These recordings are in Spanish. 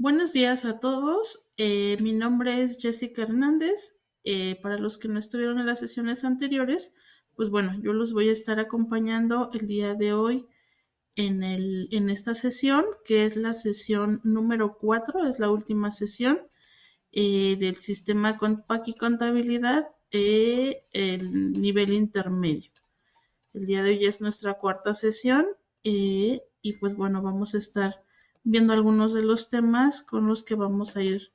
Buenos días a todos. Mi nombre es Jessica Hernández. Para los que no estuvieron en las sesiones anteriores, pues bueno, yo los voy a estar acompañando el día de hoy en esta sesión, que es la sesión número 4, es la última sesión del sistema Compact y Contabilidad, el nivel intermedio. El día de hoy es nuestra cuarta sesión y pues bueno, vamos a estar viendo algunos de los temas con los que vamos a ir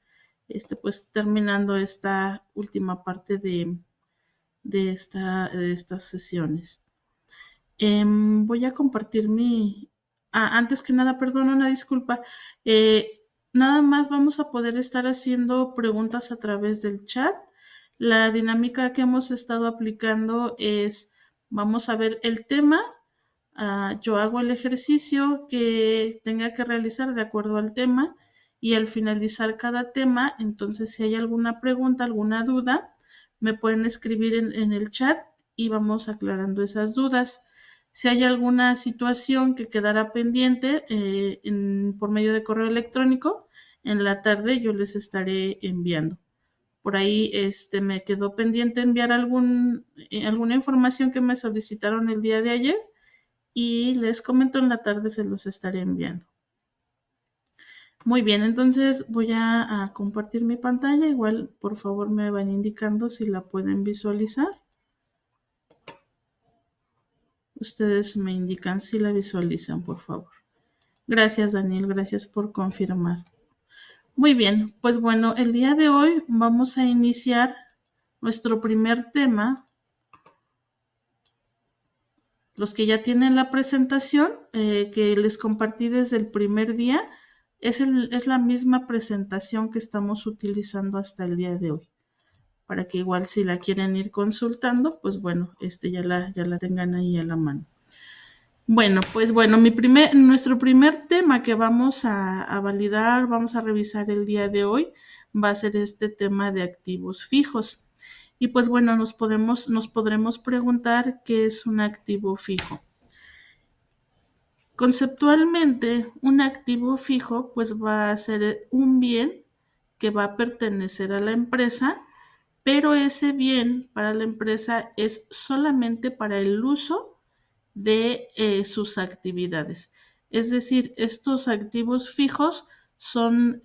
pues terminando esta última parte de estas sesiones. Voy a compartir antes que nada, perdón, una disculpa. Nada más vamos a poder estar haciendo preguntas a través del chat. La dinámica que hemos estado aplicando es, vamos a ver el tema. Yo hago el ejercicio que tenga que realizar de acuerdo al tema y al finalizar cada tema, entonces si hay alguna pregunta, alguna duda, me pueden escribir en el chat y vamos aclarando esas dudas. Si hay alguna situación que quedará pendiente por medio de correo electrónico, en la tarde yo les estaré enviando. Por ahí me quedó pendiente enviar alguna información que me solicitaron el día de ayer y les comento en la tarde, se los estaré enviando. Muy bien, entonces voy a compartir mi pantalla. Igual, por favor, me van indicando si la pueden visualizar. Ustedes me indican si la visualizan, por favor. Gracias, Daniel. Gracias por confirmar. Muy bien, pues bueno, el día de hoy vamos a iniciar nuestro primer tema. Los que ya tienen la presentación que les compartí desde el primer día, es la misma presentación que estamos utilizando hasta el día de hoy. Para que igual si la quieren ir consultando, pues bueno, ya la tengan ahí a la mano. Bueno, pues bueno, nuestro primer tema que vamos a validar, vamos a revisar el día de hoy, va a ser este tema de activos fijos. Y pues bueno, nos podremos preguntar qué es un activo fijo. Conceptualmente, un activo fijo pues va a ser un bien que va a pertenecer a la empresa, pero ese bien para la empresa es solamente para el uso de sus actividades. Es decir, estos activos fijos son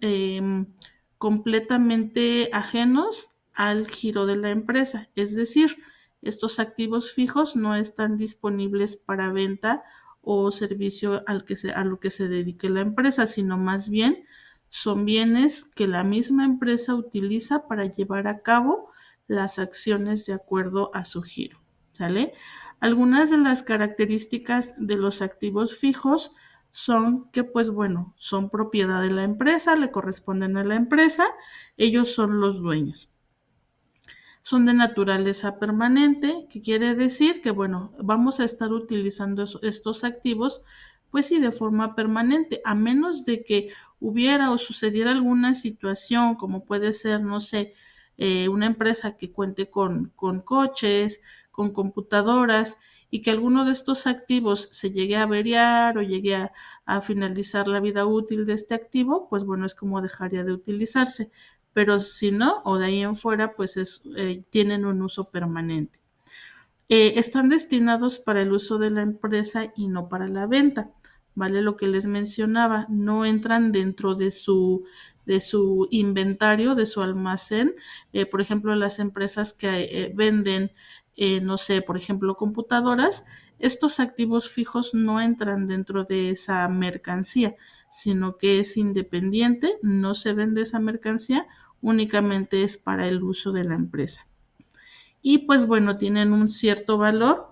completamente ajenos al giro de la empresa. Es decir, estos activos fijos no están disponibles para venta o servicio a lo que se dedique la empresa, sino más bien son bienes que la misma empresa utiliza para llevar a cabo las acciones de acuerdo a su giro. ¿Sale? Algunas de las características de los activos fijos son que, pues bueno, son propiedad de la empresa, le corresponden a la empresa, ellos son los dueños. Son de naturaleza permanente, que quiere decir que, bueno, vamos a estar utilizando estos activos, pues sí, de forma permanente, a menos de que hubiera o sucediera alguna situación, como puede ser, no sé, una empresa que cuente con coches, con computadoras, y que alguno de estos activos se llegue a averiar o llegue a finalizar la vida útil de este activo, pues bueno, es como dejaría de utilizarse. Pero si no, o de ahí en fuera, pues tienen un uso permanente. Están destinados para el uso de la empresa y no para la venta. ¿Vale? Lo que les mencionaba, no entran dentro de su inventario, de su almacén. Por ejemplo, las empresas que venden, no sé, por ejemplo, computadoras, estos activos fijos no entran dentro de esa mercancía, sino que es independiente, no se vende esa mercancía, únicamente es para el uso de la empresa. Y pues bueno, tienen un cierto valor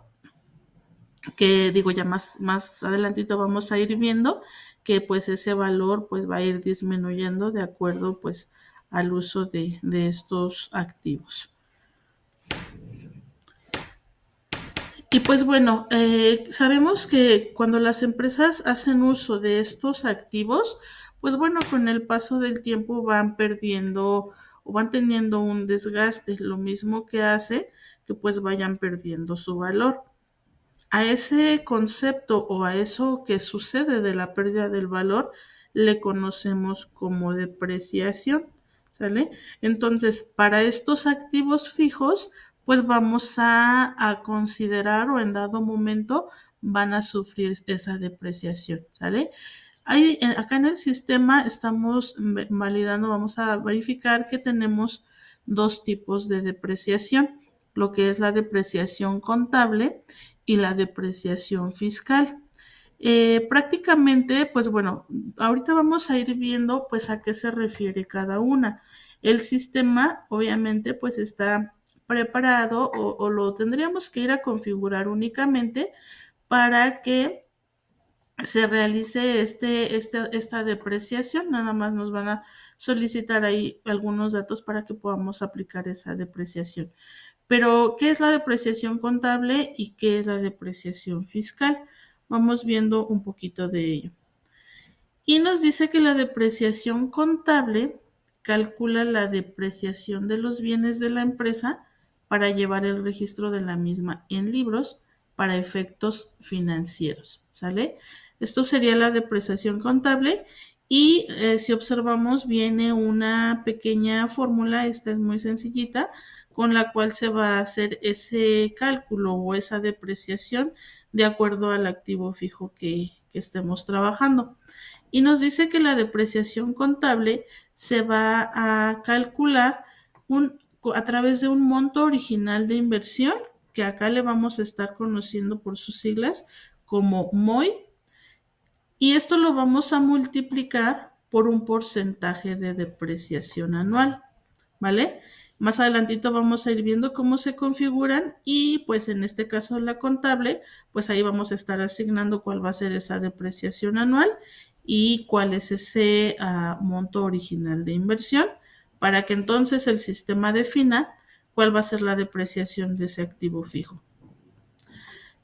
que digo ya más adelantito vamos a ir viendo que pues ese valor pues va a ir disminuyendo de acuerdo pues al uso de estos activos. Y pues bueno, sabemos que cuando las empresas hacen uso de estos activos, pues bueno, con el paso del tiempo van perdiendo o van teniendo un desgaste, lo mismo que hace que pues vayan perdiendo su valor. A ese concepto o a eso que sucede de la pérdida del valor le conocemos como depreciación, ¿sale? Entonces, para estos activos fijos, pues vamos a considerar o en dado momento van a sufrir esa depreciación, ¿sale? Acá en el sistema estamos validando, vamos a verificar que tenemos dos tipos de depreciación, lo que es la depreciación contable y la depreciación fiscal. Prácticamente, pues bueno, ahorita vamos a ir viendo pues a qué se refiere cada una. El sistema, obviamente, pues está preparado o lo tendríamos que ir a configurar únicamente para que se realice esta depreciación. Nada más nos van a solicitar ahí algunos datos para que podamos aplicar esa depreciación. Pero, ¿qué es la depreciación contable y qué es la depreciación fiscal? Vamos viendo un poquito de ello. Y nos dice que la depreciación contable calcula la depreciación de los bienes de la empresa para llevar el registro de la misma en libros para efectos financieros, ¿sale? Esto sería la depreciación contable y si observamos viene una pequeña fórmula, esta es muy sencillita, con la cual se va a hacer ese cálculo o esa depreciación de acuerdo al activo fijo que estemos trabajando. Y nos dice que la depreciación contable se va a calcular a través de un monto original de inversión, que acá le vamos a estar conociendo por sus siglas como MOI, y esto lo vamos a multiplicar por un porcentaje de depreciación anual, ¿vale? Más adelantito vamos a ir viendo cómo se configuran y pues en este caso la contable, pues ahí vamos a estar asignando cuál va a ser esa depreciación anual y cuál es ese monto original de inversión para que entonces el sistema defina cuál va a ser la depreciación de ese activo fijo.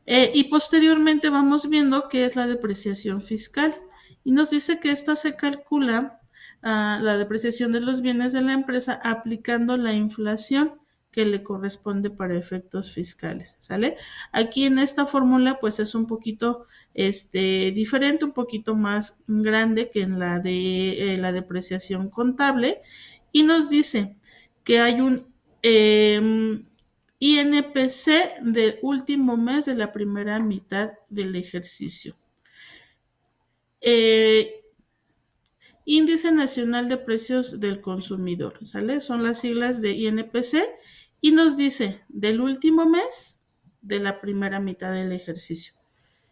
Y posteriormente vamos viendo qué es la depreciación fiscal. Y nos dice que esta se calcula la depreciación de los bienes de la empresa aplicando la inflación que le corresponde para efectos fiscales, ¿sale? Aquí en esta fórmula pues es un poquito diferente, un poquito más grande que en la de la depreciación contable y nos dice que hay un INPC del último mes de la primera mitad del ejercicio. Índice Nacional de Precios del Consumidor, ¿sale? Son las siglas de INPC y nos dice del último mes de la primera mitad del ejercicio.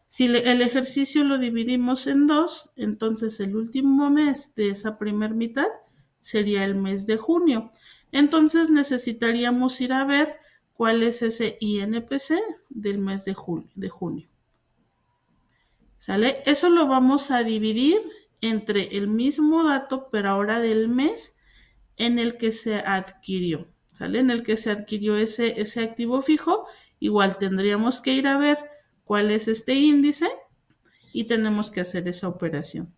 Si el ejercicio lo dividimos en dos, entonces el último mes de esa primera mitad sería el mes de junio. Entonces necesitaríamos ir a ver cuál es ese INPC del mes de junio. ¿Sale? Eso lo vamos a dividir entre el mismo dato, pero ahora del mes en el que se adquirió. ¿Sale? En el que se adquirió ese activo fijo, igual tendríamos que ir a ver cuál es este índice y tenemos que hacer esa operación.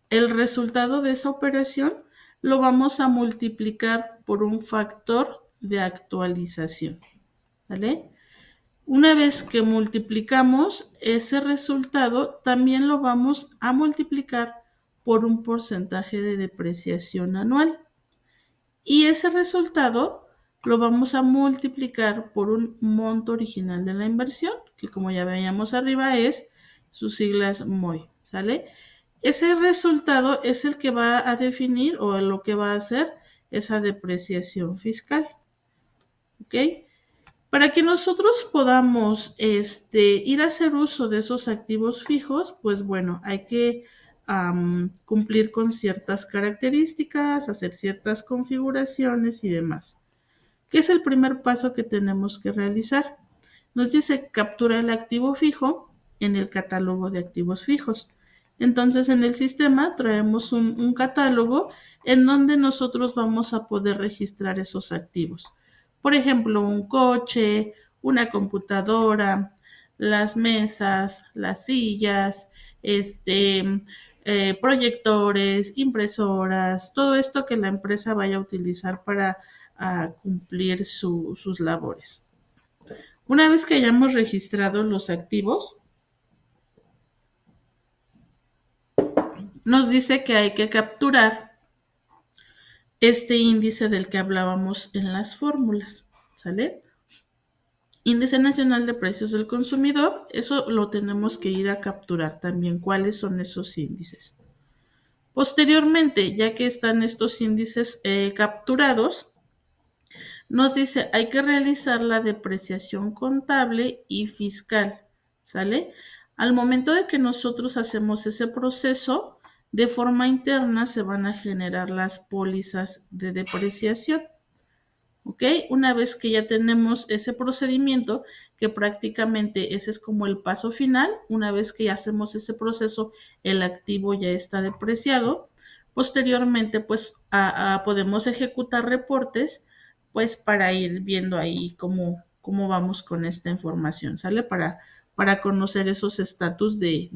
El resultado de esa operación lo vamos a multiplicar por un factor de actualización, ¿vale? Una vez que multiplicamos ese resultado, también lo vamos a multiplicar por un porcentaje de depreciación anual. Y ese resultado lo vamos a multiplicar por un monto original de la inversión, que como ya veíamos arriba es sus siglas MOI, ¿sale? Ese resultado es el que va a definir o lo que va a hacer esa depreciación fiscal, ¿ok? Para que nosotros podamos ir a hacer uso de esos activos fijos, pues bueno, hay que cumplir con ciertas características, hacer ciertas configuraciones y demás. ¿Qué es el primer paso que tenemos que realizar? Nos dice captura el activo fijo en el catálogo de activos fijos. Entonces en el sistema traemos un catálogo en donde nosotros vamos a poder registrar esos activos. Por ejemplo, un coche, una computadora, las mesas, las sillas, proyectores, impresoras, todo esto que la empresa vaya a utilizar para cumplir sus labores. Una vez que hayamos registrado los activos, nos dice que hay que capturar este índice del que hablábamos en las fórmulas, ¿sale? Índice Nacional de Precios del Consumidor, eso lo tenemos que ir a capturar también, cuáles son esos índices. Posteriormente, ya que están estos índices capturados, nos dice hay que realizar la depreciación contable y fiscal, ¿sale? Al momento de que nosotros hacemos ese proceso, de forma interna se van a generar las pólizas de depreciación. ¿Ok? Una vez que ya tenemos ese procedimiento, que prácticamente ese es como el paso final, una vez que ya hacemos ese proceso, el activo ya está depreciado. Posteriormente, pues podemos ejecutar reportes, pues para ir viendo ahí cómo vamos con esta información, ¿sale? Para conocer esos estatus de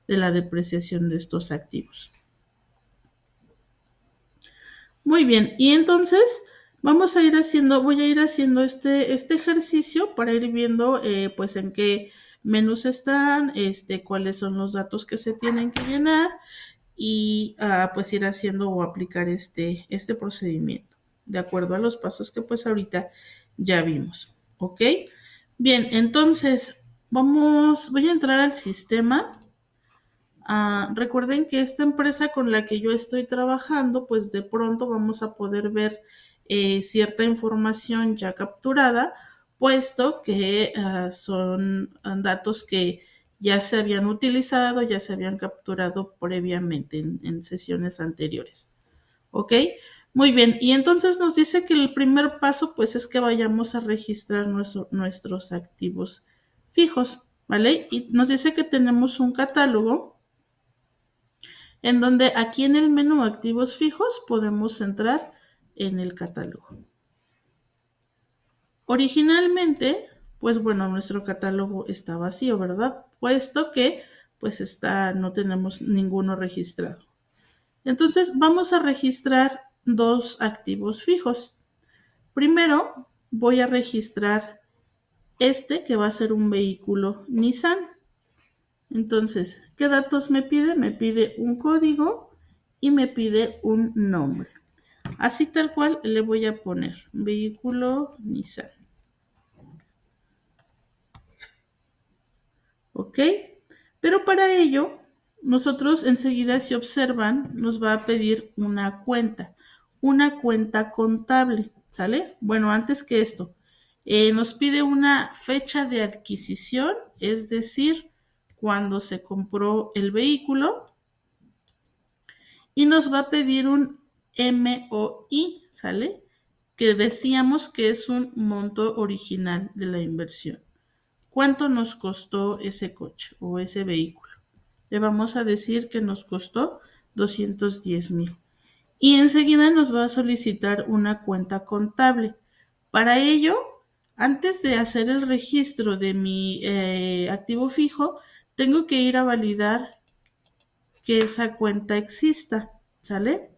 la depreciación de estos activos. Muy bien, y entonces voy a ir haciendo este ejercicio para ir viendo pues en qué menús están, cuáles son los datos que se tienen que llenar y pues ir haciendo o aplicar este procedimiento de acuerdo a los pasos que pues ahorita ya vimos, ¿ok? Bien, entonces voy a entrar al sistema. Recuerden que esta empresa con la que yo estoy trabajando, pues de pronto vamos a poder ver cierta información ya capturada, puesto que son datos que ya se habían utilizado, ya se habían capturado previamente en sesiones anteriores. ¿Ok? Muy bien, y entonces nos dice que el primer paso pues es que vayamos a registrar nuestros activos fijos, ¿vale? Y nos dice que tenemos un catálogo en donde aquí en el menú activos fijos podemos entrar en el catálogo. Originalmente, pues bueno, nuestro catálogo está vacío, ¿verdad? Puesto que pues no tenemos ninguno registrado. Entonces vamos a registrar dos activos fijos. Primero voy a registrar que va a ser un vehículo Nissan. Entonces, ¿qué datos me pide? Me pide un código y me pide un nombre. Así tal cual le voy a poner vehículo Nissan. ¿Ok? Pero para ello, nosotros enseguida, si observan, nos va a pedir una cuenta contable, ¿sale? Bueno, antes que esto, nos pide una fecha de adquisición, es decir, cuando se compró el vehículo, y nos va a pedir un MOI, ¿sale? Que decíamos que es un monto original de la inversión. ¿Cuánto nos costó ese coche o ese vehículo? Le vamos a decir que nos costó 210,000. Y enseguida nos va a solicitar una cuenta contable. Para ello, antes de hacer el registro de mi activo fijo, tengo que ir a validar que esa cuenta exista, ¿sale?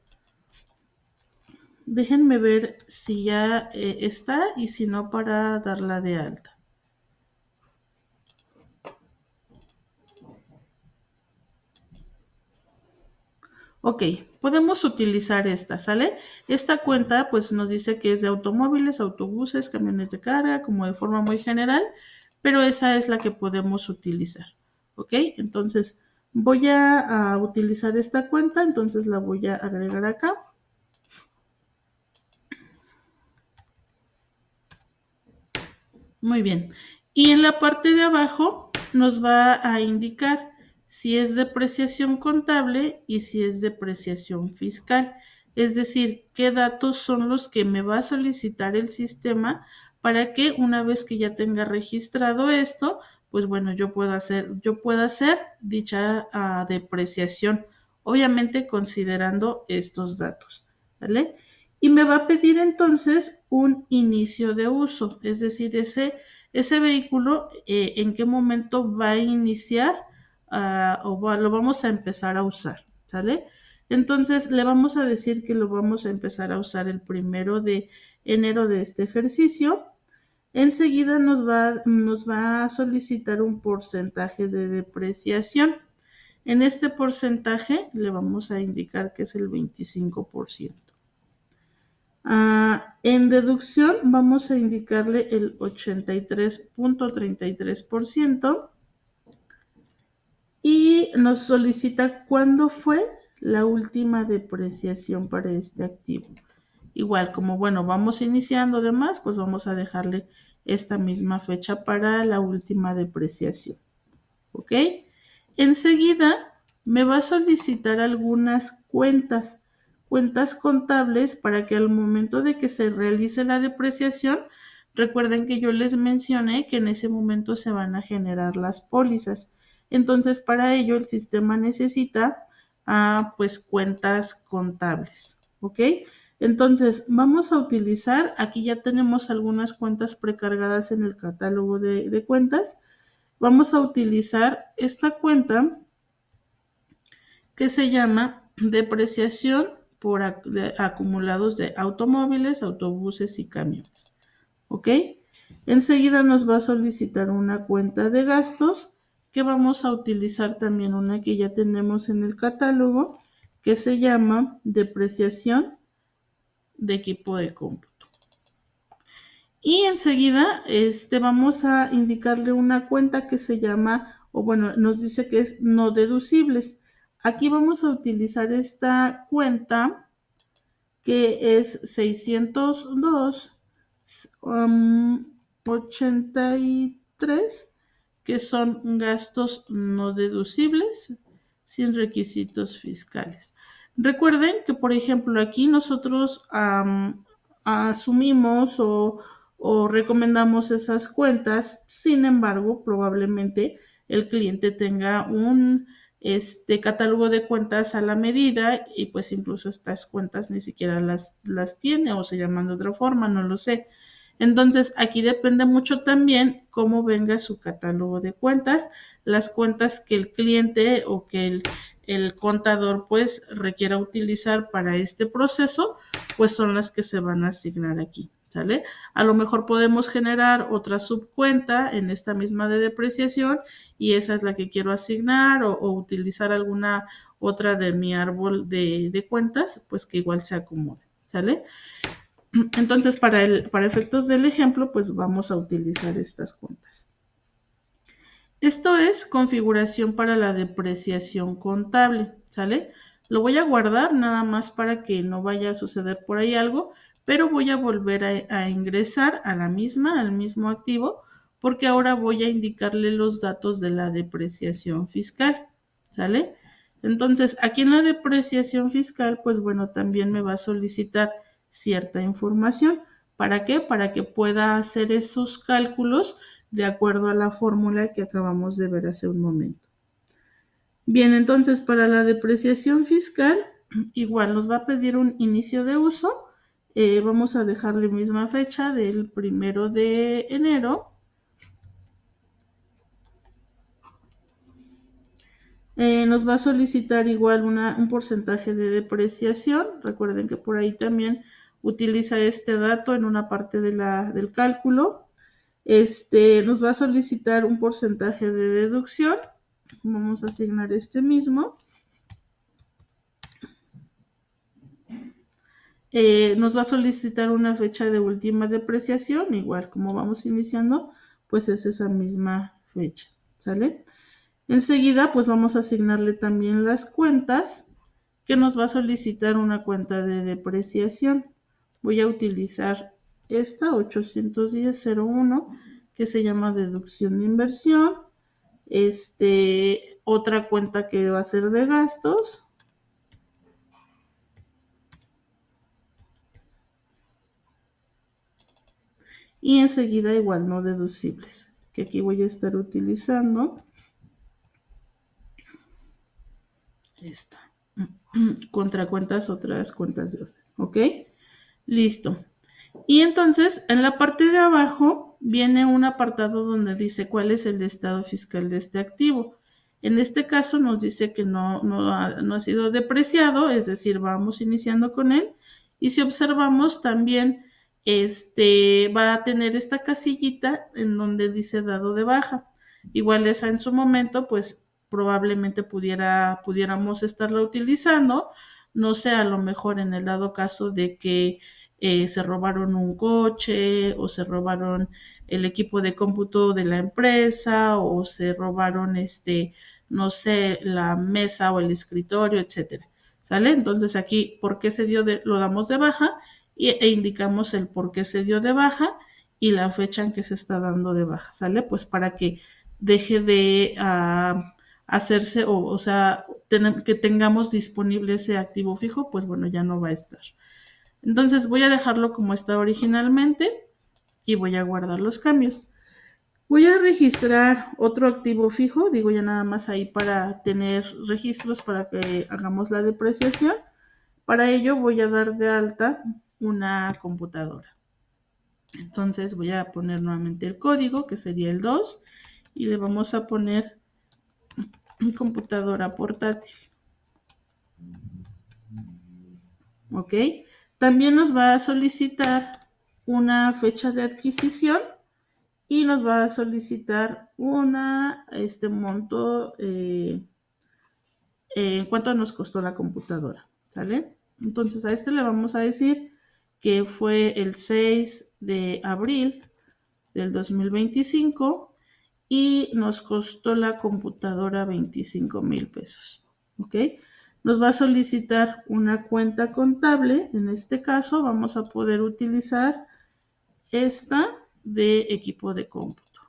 Déjenme ver si ya está y si no para darla de alta. Ok, podemos utilizar esta, ¿sale? Esta cuenta pues nos dice que es de automóviles, autobuses, camiones de carga, como de forma muy general, pero esa es la que podemos utilizar. Ok, entonces voy a utilizar esta cuenta, entonces la voy a agregar acá. Muy bien. Y en la parte de abajo nos va a indicar si es depreciación contable y si es depreciación fiscal. Es decir, qué datos son los que me va a solicitar el sistema para que una vez que ya tenga registrado esto, pues bueno, yo pueda hacer dicha depreciación, obviamente considerando estos datos, ¿vale? Y me va a pedir entonces un inicio de uso, es decir, ese vehículo, en qué momento va a iniciar lo vamos a empezar a usar, ¿sale? Entonces le vamos a decir que lo vamos a empezar a usar el 1 de enero de este ejercicio. Enseguida nos va a solicitar un porcentaje de depreciación. En este porcentaje le vamos a indicar que es el 25%. En deducción vamos a indicarle el 83.33% y nos solicita cuándo fue la última depreciación para este activo. Igual, como bueno, vamos iniciando demás, pues vamos a dejarle esta misma fecha para la última depreciación. ¿Ok? Enseguida me va a solicitar algunas cuentas contables para que al momento de que se realice la depreciación, recuerden que yo les mencioné que en ese momento se van a generar las pólizas. Entonces, para ello el sistema necesita pues cuentas contables. ¿Ok? Entonces, vamos a utilizar, aquí ya tenemos algunas cuentas precargadas en el catálogo de cuentas. Vamos a utilizar esta cuenta que se llama depreciación por acumulados de automóviles, autobuses y camiones. ¿Ok? Enseguida nos va a solicitar una cuenta de gastos que vamos a utilizar también una que ya tenemos en el catálogo que se llama depreciación de equipo de cómputo. Y enseguida vamos a indicarle una cuenta que se llama, o bueno, nos dice que es no deducibles. Aquí vamos a utilizar esta cuenta que es 602 83, que son gastos no deducibles sin requisitos fiscales. Recuerden que, por ejemplo, aquí nosotros asumimos o recomendamos esas cuentas, sin embargo, probablemente el cliente tenga un catálogo de cuentas a la medida y pues incluso estas cuentas ni siquiera las tiene o se llaman de otra forma, no lo sé. Entonces, aquí depende mucho también cómo venga su catálogo de cuentas, las cuentas que el cliente o que el contador pues requiera utilizar para este proceso, pues son las que se van a asignar aquí, ¿sale? A lo mejor podemos generar otra subcuenta en esta misma de depreciación y esa es la que quiero asignar o utilizar alguna otra de mi árbol de cuentas, pues que igual se acomode, ¿sale? Entonces, para efectos del ejemplo, pues vamos a utilizar estas cuentas. Esto es configuración para la depreciación contable, ¿sale? Lo voy a guardar nada más para que no vaya a suceder por ahí algo, pero voy a volver a ingresar a la misma, al mismo activo, porque ahora voy a indicarle los datos de la depreciación fiscal, ¿sale? Entonces, aquí en la depreciación fiscal, pues bueno, también me va a solicitar cierta información. ¿Para qué? Para que pueda hacer esos cálculos de acuerdo a la fórmula que acabamos de ver hace un momento. Bien, entonces para la depreciación fiscal, igual nos va a pedir un inicio de uso. Vamos a dejarle misma fecha del 1 de enero. Nos va a solicitar igual un porcentaje de depreciación. Recuerden que por ahí también utiliza este dato en una parte del cálculo. Nos va a solicitar un porcentaje de deducción. Vamos a asignar este mismo. Nos va a solicitar una fecha de última depreciación, igual como vamos iniciando, pues es esa misma fecha, ¿sale? Enseguida, pues vamos a asignarle también las cuentas que nos va a solicitar una cuenta de depreciación. Voy a utilizar esta 810.01 que se llama deducción de inversión. Otra cuenta que va a ser de gastos. Y enseguida igual no deducibles, que aquí voy a estar utilizando esta. Contra cuentas, otras cuentas de orden. ¿Ok? Listo. Y entonces, en la parte de abajo viene un apartado donde dice cuál es el estado fiscal de este activo. En este caso nos dice que no ha sido depreciado, es decir, vamos iniciando con él. Y si observamos también, va a tener esta casillita en donde dice dado de baja. Igual esa en su momento, pues probablemente pudiéramos estarla utilizando, no sé, a lo mejor en el dado caso de que se robaron un coche o se robaron el equipo de cómputo de la empresa o se robaron no sé, la mesa o el escritorio, etcétera. ¿Sale? Entonces aquí, ¿por qué se dio lo damos de baja? E indicamos el por qué se dio de baja y la fecha en que se está dando de baja, ¿sale? Pues para que deje de hacerse, o sea, que tengamos disponible ese activo fijo, pues bueno, ya no va a estar. Entonces voy a dejarlo como está originalmente y voy a guardar los cambios. Voy a registrar otro activo fijo, digo ya nada más ahí para tener registros para que hagamos la depreciación. Para ello voy a dar de alta una computadora. Entonces voy a poner nuevamente el código, que sería el 2, y le vamos a poner computadora portátil. ¿Ok? También nos va a solicitar una fecha de adquisición y nos va a solicitar este monto en cuánto nos costó la computadora, ¿sale? Entonces a este le vamos a decir que fue el 6 de abril del 2025 y nos costó la computadora 25,000 pesos, ¿ok? Nos va a solicitar una cuenta contable, en este caso vamos a poder utilizar esta de equipo de cómputo.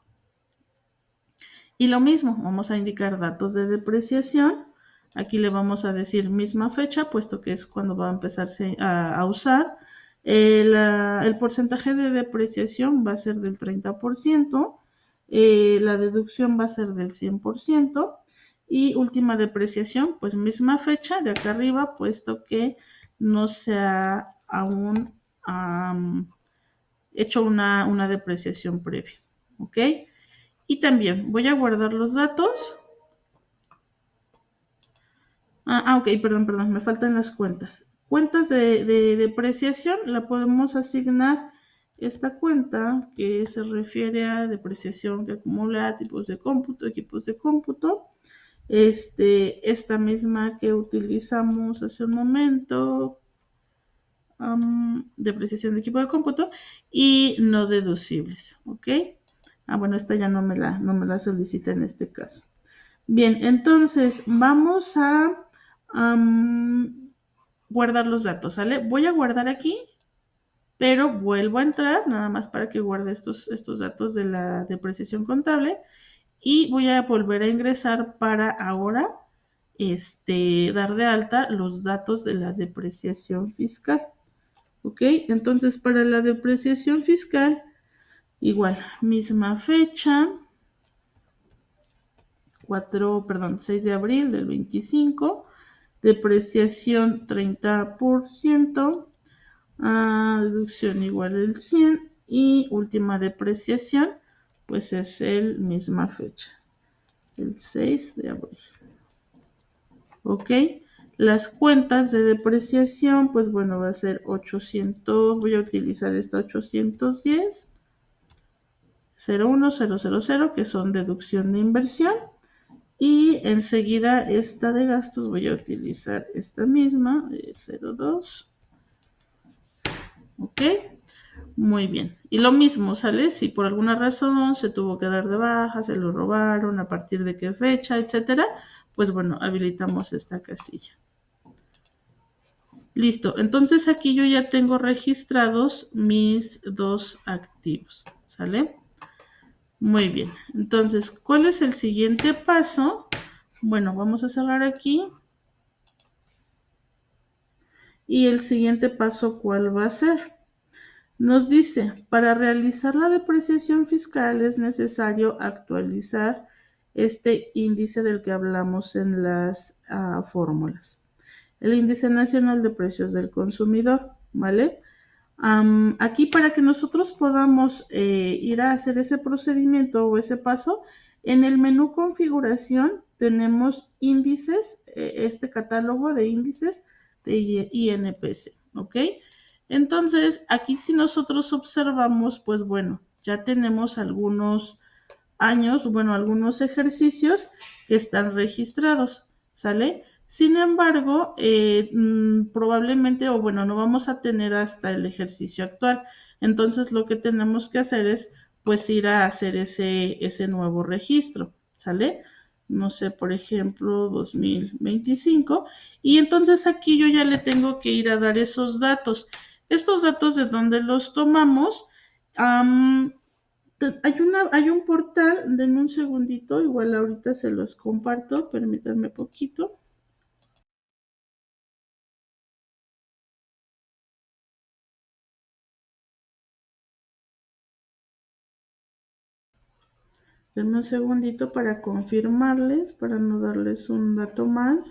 Y lo mismo, vamos a indicar datos de depreciación. Aquí le vamos a decir misma fecha, puesto que es cuando va a empezarse a usar. El porcentaje de depreciación va a ser del 30%, la deducción va a ser del 100% y última depreciación, pues misma fecha de acá arriba, puesto que no se ha aún hecho una depreciación previa. ¿Ok? Y también voy a guardar los datos. Ok, perdón, me faltan las cuentas. Cuentas de depreciación, la podemos asignar esta cuenta que se refiere a depreciación que acumula tipos de cómputo, equipos de cómputo. Esta misma que utilizamos hace un momento, depreciación de equipo de cómputo y no deducibles, ¿ok? Bueno, esta ya no me la solicita en este caso. Bien, entonces vamos a guardar los datos, ¿sale? Voy a guardar aquí, pero vuelvo a entrar, nada más para que guarde estos datos de la depreciación contable y voy a volver a ingresar para ahora dar de alta los datos de la depreciación fiscal. ¿Ok? Entonces, para la depreciación fiscal, igual, misma fecha, 6 de abril del 25, depreciación 30%, deducción igual el 100 y última depreciación, pues es el misma fecha, el 6 de abril. ¿Ok? Las cuentas de depreciación, pues bueno, va a ser 800, voy a utilizar esta 810, 01000, que son deducción de inversión. Y enseguida esta de gastos voy a utilizar esta misma, 02. ¿Ok? Muy bien. Y lo mismo, ¿sale? Si por alguna razón se tuvo que dar de baja, se lo robaron, a partir de qué fecha, etcétera, pues bueno, habilitamos esta casilla. Listo. Entonces aquí yo ya tengo registrados mis dos activos, ¿sale? Muy bien. Entonces, ¿cuál es el siguiente paso? Bueno, vamos a cerrar aquí. Y el siguiente paso, ¿cuál va a ser? Nos dice, para realizar la depreciación fiscal es necesario actualizar este índice del que hablamos en las fórmulas. El índice nacional de precios del consumidor, ¿vale? Aquí para que nosotros podamos ir a hacer ese procedimiento o ese paso, en el menú configuración tenemos índices, este catálogo de índices de INPC, ¿ok? Entonces, aquí si nosotros observamos, pues bueno, ya tenemos algunos años, bueno, algunos ejercicios que están registrados, ¿sale? Sin embargo, probablemente, o bueno, no vamos a tener hasta el ejercicio actual. Entonces, lo que tenemos que hacer es, pues, ir a hacer ese nuevo registro, ¿sale? No sé, por ejemplo, 2025. Y entonces aquí yo ya le tengo que ir a dar esos datos. Estos datos de dónde los tomamos. Am, hay un portal, denme un segundito, igual ahorita se los comparto, permítanme poquito. Denme un segundito para confirmarles, para no darles un dato mal.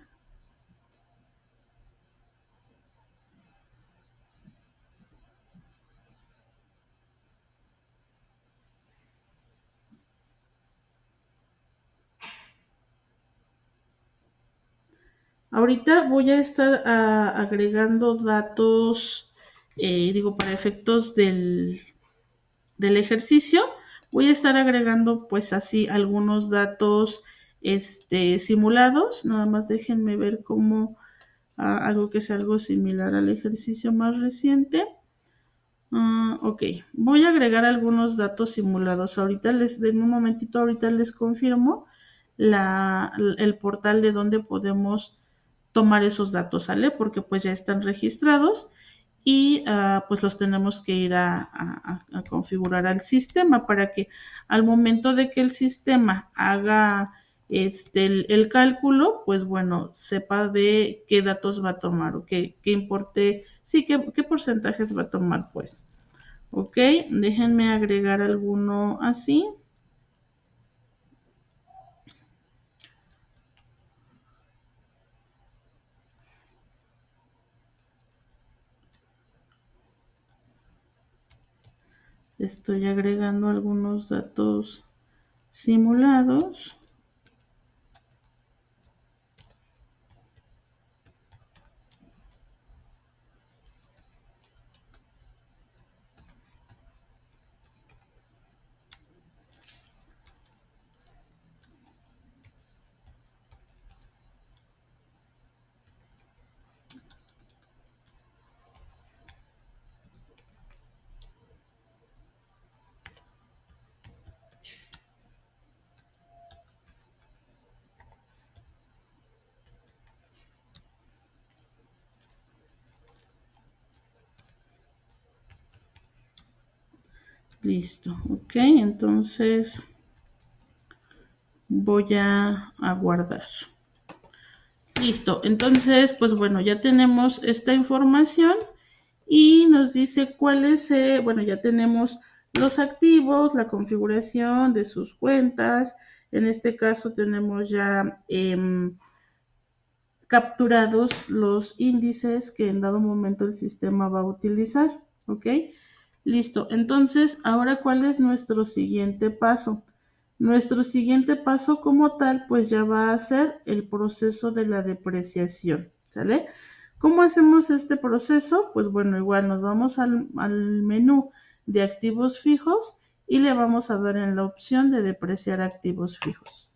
Ahorita voy a estar agregando datos, digo, para efectos del ejercicio, voy a estar agregando pues así algunos datos simulados. Nada más déjenme ver cómo algo que sea algo similar al ejercicio más reciente. Ok, voy a agregar algunos datos simulados. Ahorita en un momentito, ahorita les confirmo el portal de donde podemos tomar esos datos, ¿sale? Porque pues ya están registrados y pues los tenemos que ir a configurar al sistema para que al momento de que el sistema haga el cálculo, pues bueno, sepa de qué datos va a tomar o qué importe, sí, qué porcentajes va a tomar, pues. Ok, déjenme agregar alguno así. Estoy agregando algunos datos simulados. Listo, ok, entonces voy a guardar. Listo, entonces, pues bueno, ya tenemos esta información y nos dice cuáles, bueno, ya tenemos los activos, la configuración de sus cuentas. En este caso tenemos ya capturados los índices que en dado momento el sistema va a utilizar, ¿ok? Listo, entonces, ahora, ¿cuál es nuestro siguiente paso? Nuestro siguiente paso como tal, pues ya va a ser el proceso de la depreciación, ¿sale? ¿Cómo hacemos este proceso? Pues bueno, igual nos vamos al menú de activos fijos y le vamos a dar en la opción de depreciar activos fijos.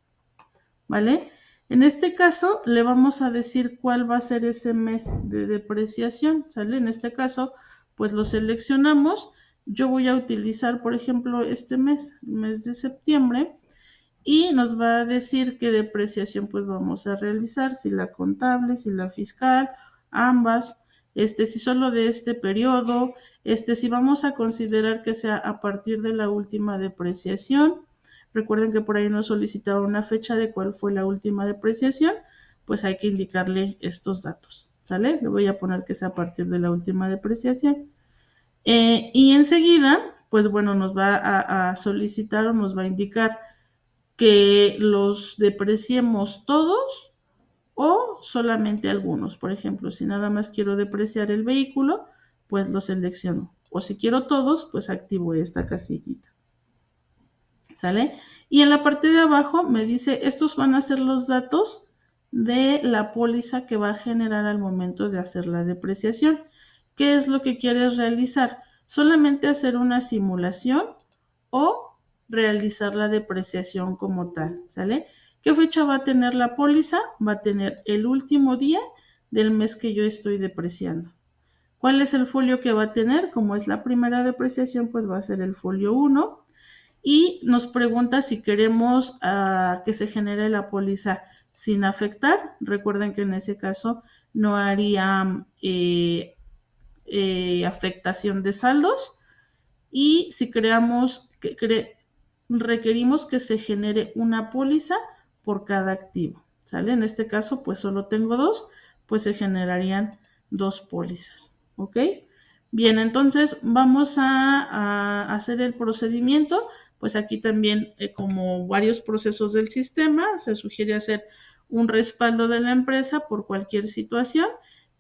¿Vale? En este caso, le vamos a decir cuál va a ser ese mes de depreciación, ¿sale? En este caso, pues lo seleccionamos. Yo voy a utilizar, por ejemplo, este mes, el mes de septiembre, y nos va a decir qué depreciación pues vamos a realizar, si la contable, si la fiscal, ambas, si solo de este periodo, si vamos a considerar que sea a partir de la última depreciación. Recuerden que por ahí nos solicitaba una fecha de cuál fue la última depreciación, pues hay que indicarle estos datos, ¿sale? Le voy a poner que sea a partir de la última depreciación. Y enseguida, pues bueno, nos va a solicitar o nos va a indicar que los depreciemos todos o solamente algunos. Por ejemplo, si nada más quiero depreciar el vehículo, pues lo selecciono. O si quiero todos, pues activo esta casillita. ¿Sale? Y en la parte de abajo me dice, estos van a ser los datos de la póliza que va a generar al momento de hacer la depreciación. ¿Qué es lo que quieres realizar? Solamente hacer una simulación o realizar la depreciación como tal, ¿sale? ¿Qué fecha va a tener la póliza? Va a tener el último día del mes que yo estoy depreciando. ¿Cuál es el folio que va a tener? Como es la primera depreciación, pues va a ser el folio 1 y nos pregunta si queremos que se genere la póliza sin afectar. Recuerden que en ese caso no haría afectación de saldos y si requerimos que se genere una póliza por cada activo, ¿sale? En este caso, pues solo tengo dos, pues se generarían dos pólizas, ¿ok? Bien, entonces vamos a hacer el procedimiento, pues aquí también como varios procesos del sistema, se sugiere hacer un respaldo de la empresa por cualquier situación.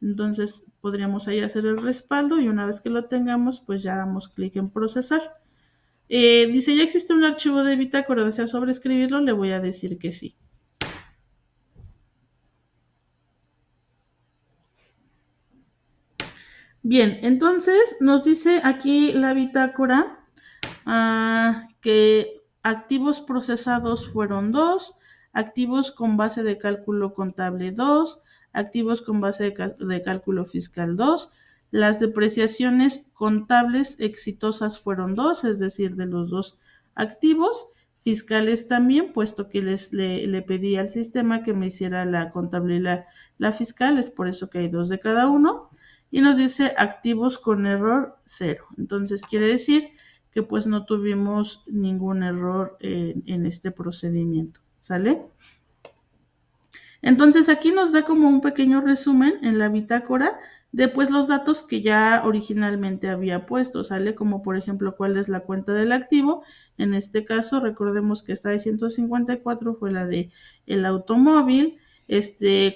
Entonces podríamos ahí hacer el respaldo y una vez que lo tengamos, pues ya damos clic en procesar. Dice, ¿ya existe un archivo de bitácora? ¿Desea sobreescribirlo? Le voy a decir que sí. Bien, entonces nos dice aquí la bitácora que activos procesados fueron 2, activos con base de cálculo contable 2, activos con base de cálculo fiscal 2, las depreciaciones contables exitosas fueron 2, es decir, de los dos activos, fiscales también, puesto que le pedí al sistema que me hiciera la contable y la fiscal, es por eso que hay 2 de cada uno, y nos dice activos con error 0. Entonces quiere decir que pues no tuvimos ningún error en este procedimiento, ¿sale? Entonces aquí nos da como un pequeño resumen en la bitácora de pues los datos que ya originalmente había puesto, ¿sale? Como por ejemplo cuál es la cuenta del activo. En este caso recordemos que esta de 154 fue la de el automóvil.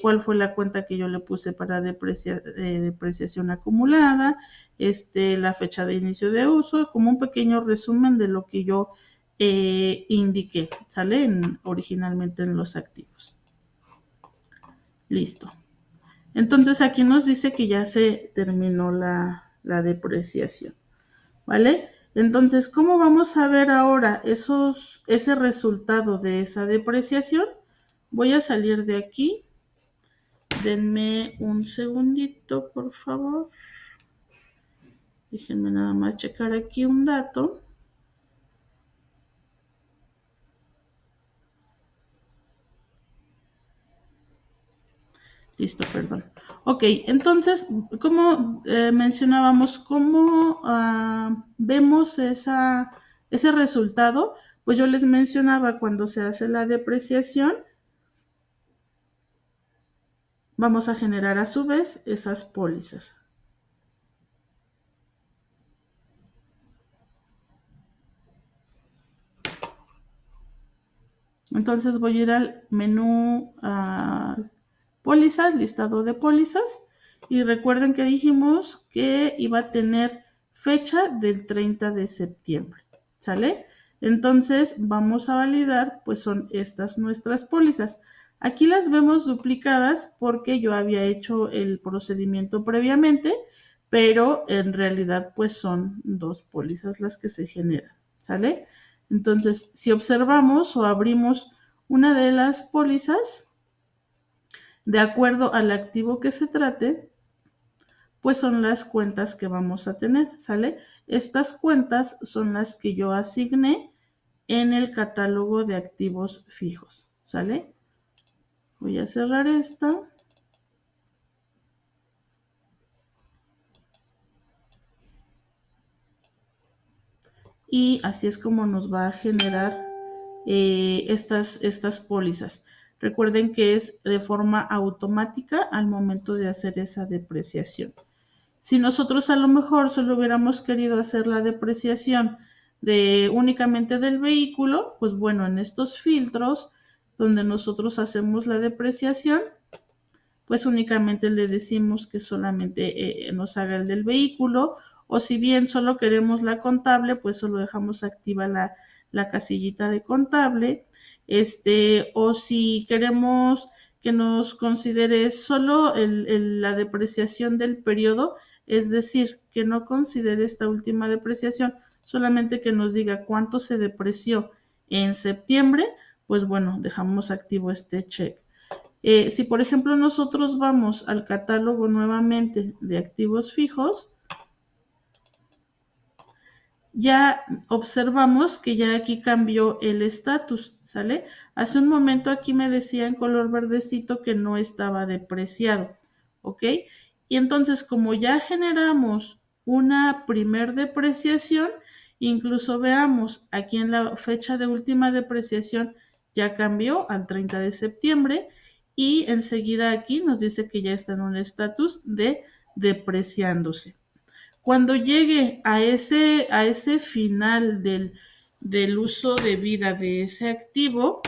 Cuál fue la cuenta que yo le puse para depreciación acumulada, la fecha de inicio de uso, como un pequeño resumen de lo que yo indiqué, ¿sale? Originalmente en los activos. Listo. Entonces aquí nos dice que ya se terminó la depreciación, ¿vale? Entonces, ¿cómo vamos a ver ahora ese resultado de esa depreciación? Voy a salir de aquí. Denme un segundito, por favor. Déjenme nada más checar aquí un dato. Listo, perdón. Ok, entonces, como mencionábamos, ¿cómo vemos ese resultado? Pues yo les mencionaba cuando se hace la depreciación, vamos a generar a su vez esas pólizas. Entonces voy a ir al menú pólizas, listado de pólizas. Y recuerden que dijimos que iba a tener fecha del 30 de septiembre. ¿Sale? Entonces vamos a validar, pues son estas nuestras pólizas. Aquí las vemos duplicadas porque yo había hecho el procedimiento previamente, pero en realidad pues son dos pólizas las que se generan. ¿Sale? Entonces, si observamos o abrimos una de las pólizas, de acuerdo al activo que se trate, pues son las cuentas que vamos a tener, ¿sale? Estas cuentas son las que yo asigné en el catálogo de activos fijos, ¿sale? Voy a cerrar esta. Y así es como nos va a generar estas pólizas. Recuerden que es de forma automática al momento de hacer esa depreciación. Si nosotros a lo mejor solo hubiéramos querido hacer la depreciación únicamente del vehículo, pues bueno, en estos filtros donde nosotros hacemos la depreciación, pues únicamente le decimos que solamente nos haga el del vehículo, o si bien solo queremos la contable, pues solo dejamos activa la casillita de contable, o si queremos que nos considere solo la depreciación del periodo, es decir, que no considere esta última depreciación solamente que nos diga cuánto se depreció en septiembre, pues bueno, dejamos activo este check. Si por ejemplo nosotros vamos al catálogo nuevamente de activos fijos, ya observamos que ya aquí cambió el estatus, ¿sale? Hace un momento aquí me decía en color verdecito que no estaba depreciado, ¿ok? Y entonces como ya generamos una primer depreciación, incluso veamos aquí en la fecha de última depreciación ya cambió al 30 de septiembre y enseguida aquí nos dice que ya está en un estatus de depreciándose. Cuando llegue a ese final del uso de vida de ese activo,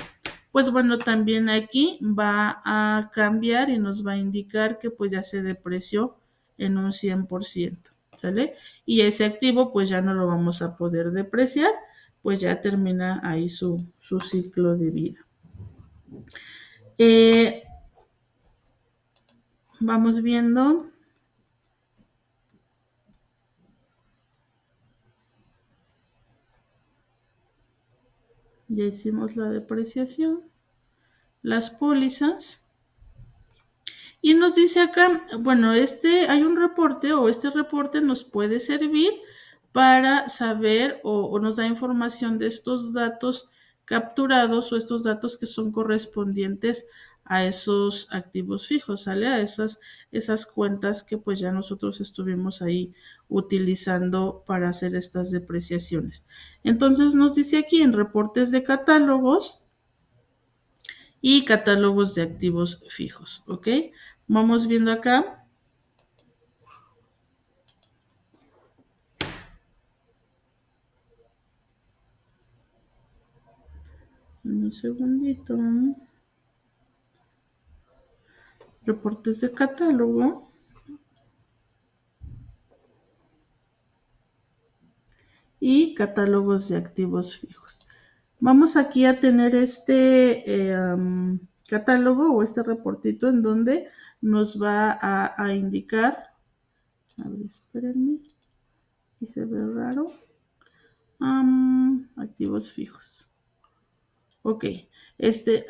pues bueno, también aquí va a cambiar y nos va a indicar que pues ya se depreció en un 100%, ¿sale? Y ese activo pues ya no lo vamos a poder depreciar, pues ya termina ahí su ciclo de vida. Eh, Vamos viendo. Ya hicimos la depreciación. Las pólizas. Y nos dice acá, bueno, hay un reporte o este reporte nos puede servir para saber o nos da información de estos datos capturados o estos datos que son correspondientes a esos activos fijos, ¿sale? A esas cuentas que pues ya nosotros estuvimos ahí utilizando para hacer estas depreciaciones. Entonces nos dice aquí en reportes de catálogos, y catálogos de activos fijos, ¿ok? Vamos viendo acá. Un segundito. Reportes de catálogo. Y catálogos de activos fijos. Vamos aquí a tener catálogo o este reportito en donde nos va a indicar. A ver, espérenme. Aquí se ve raro. Activos fijos. Ok,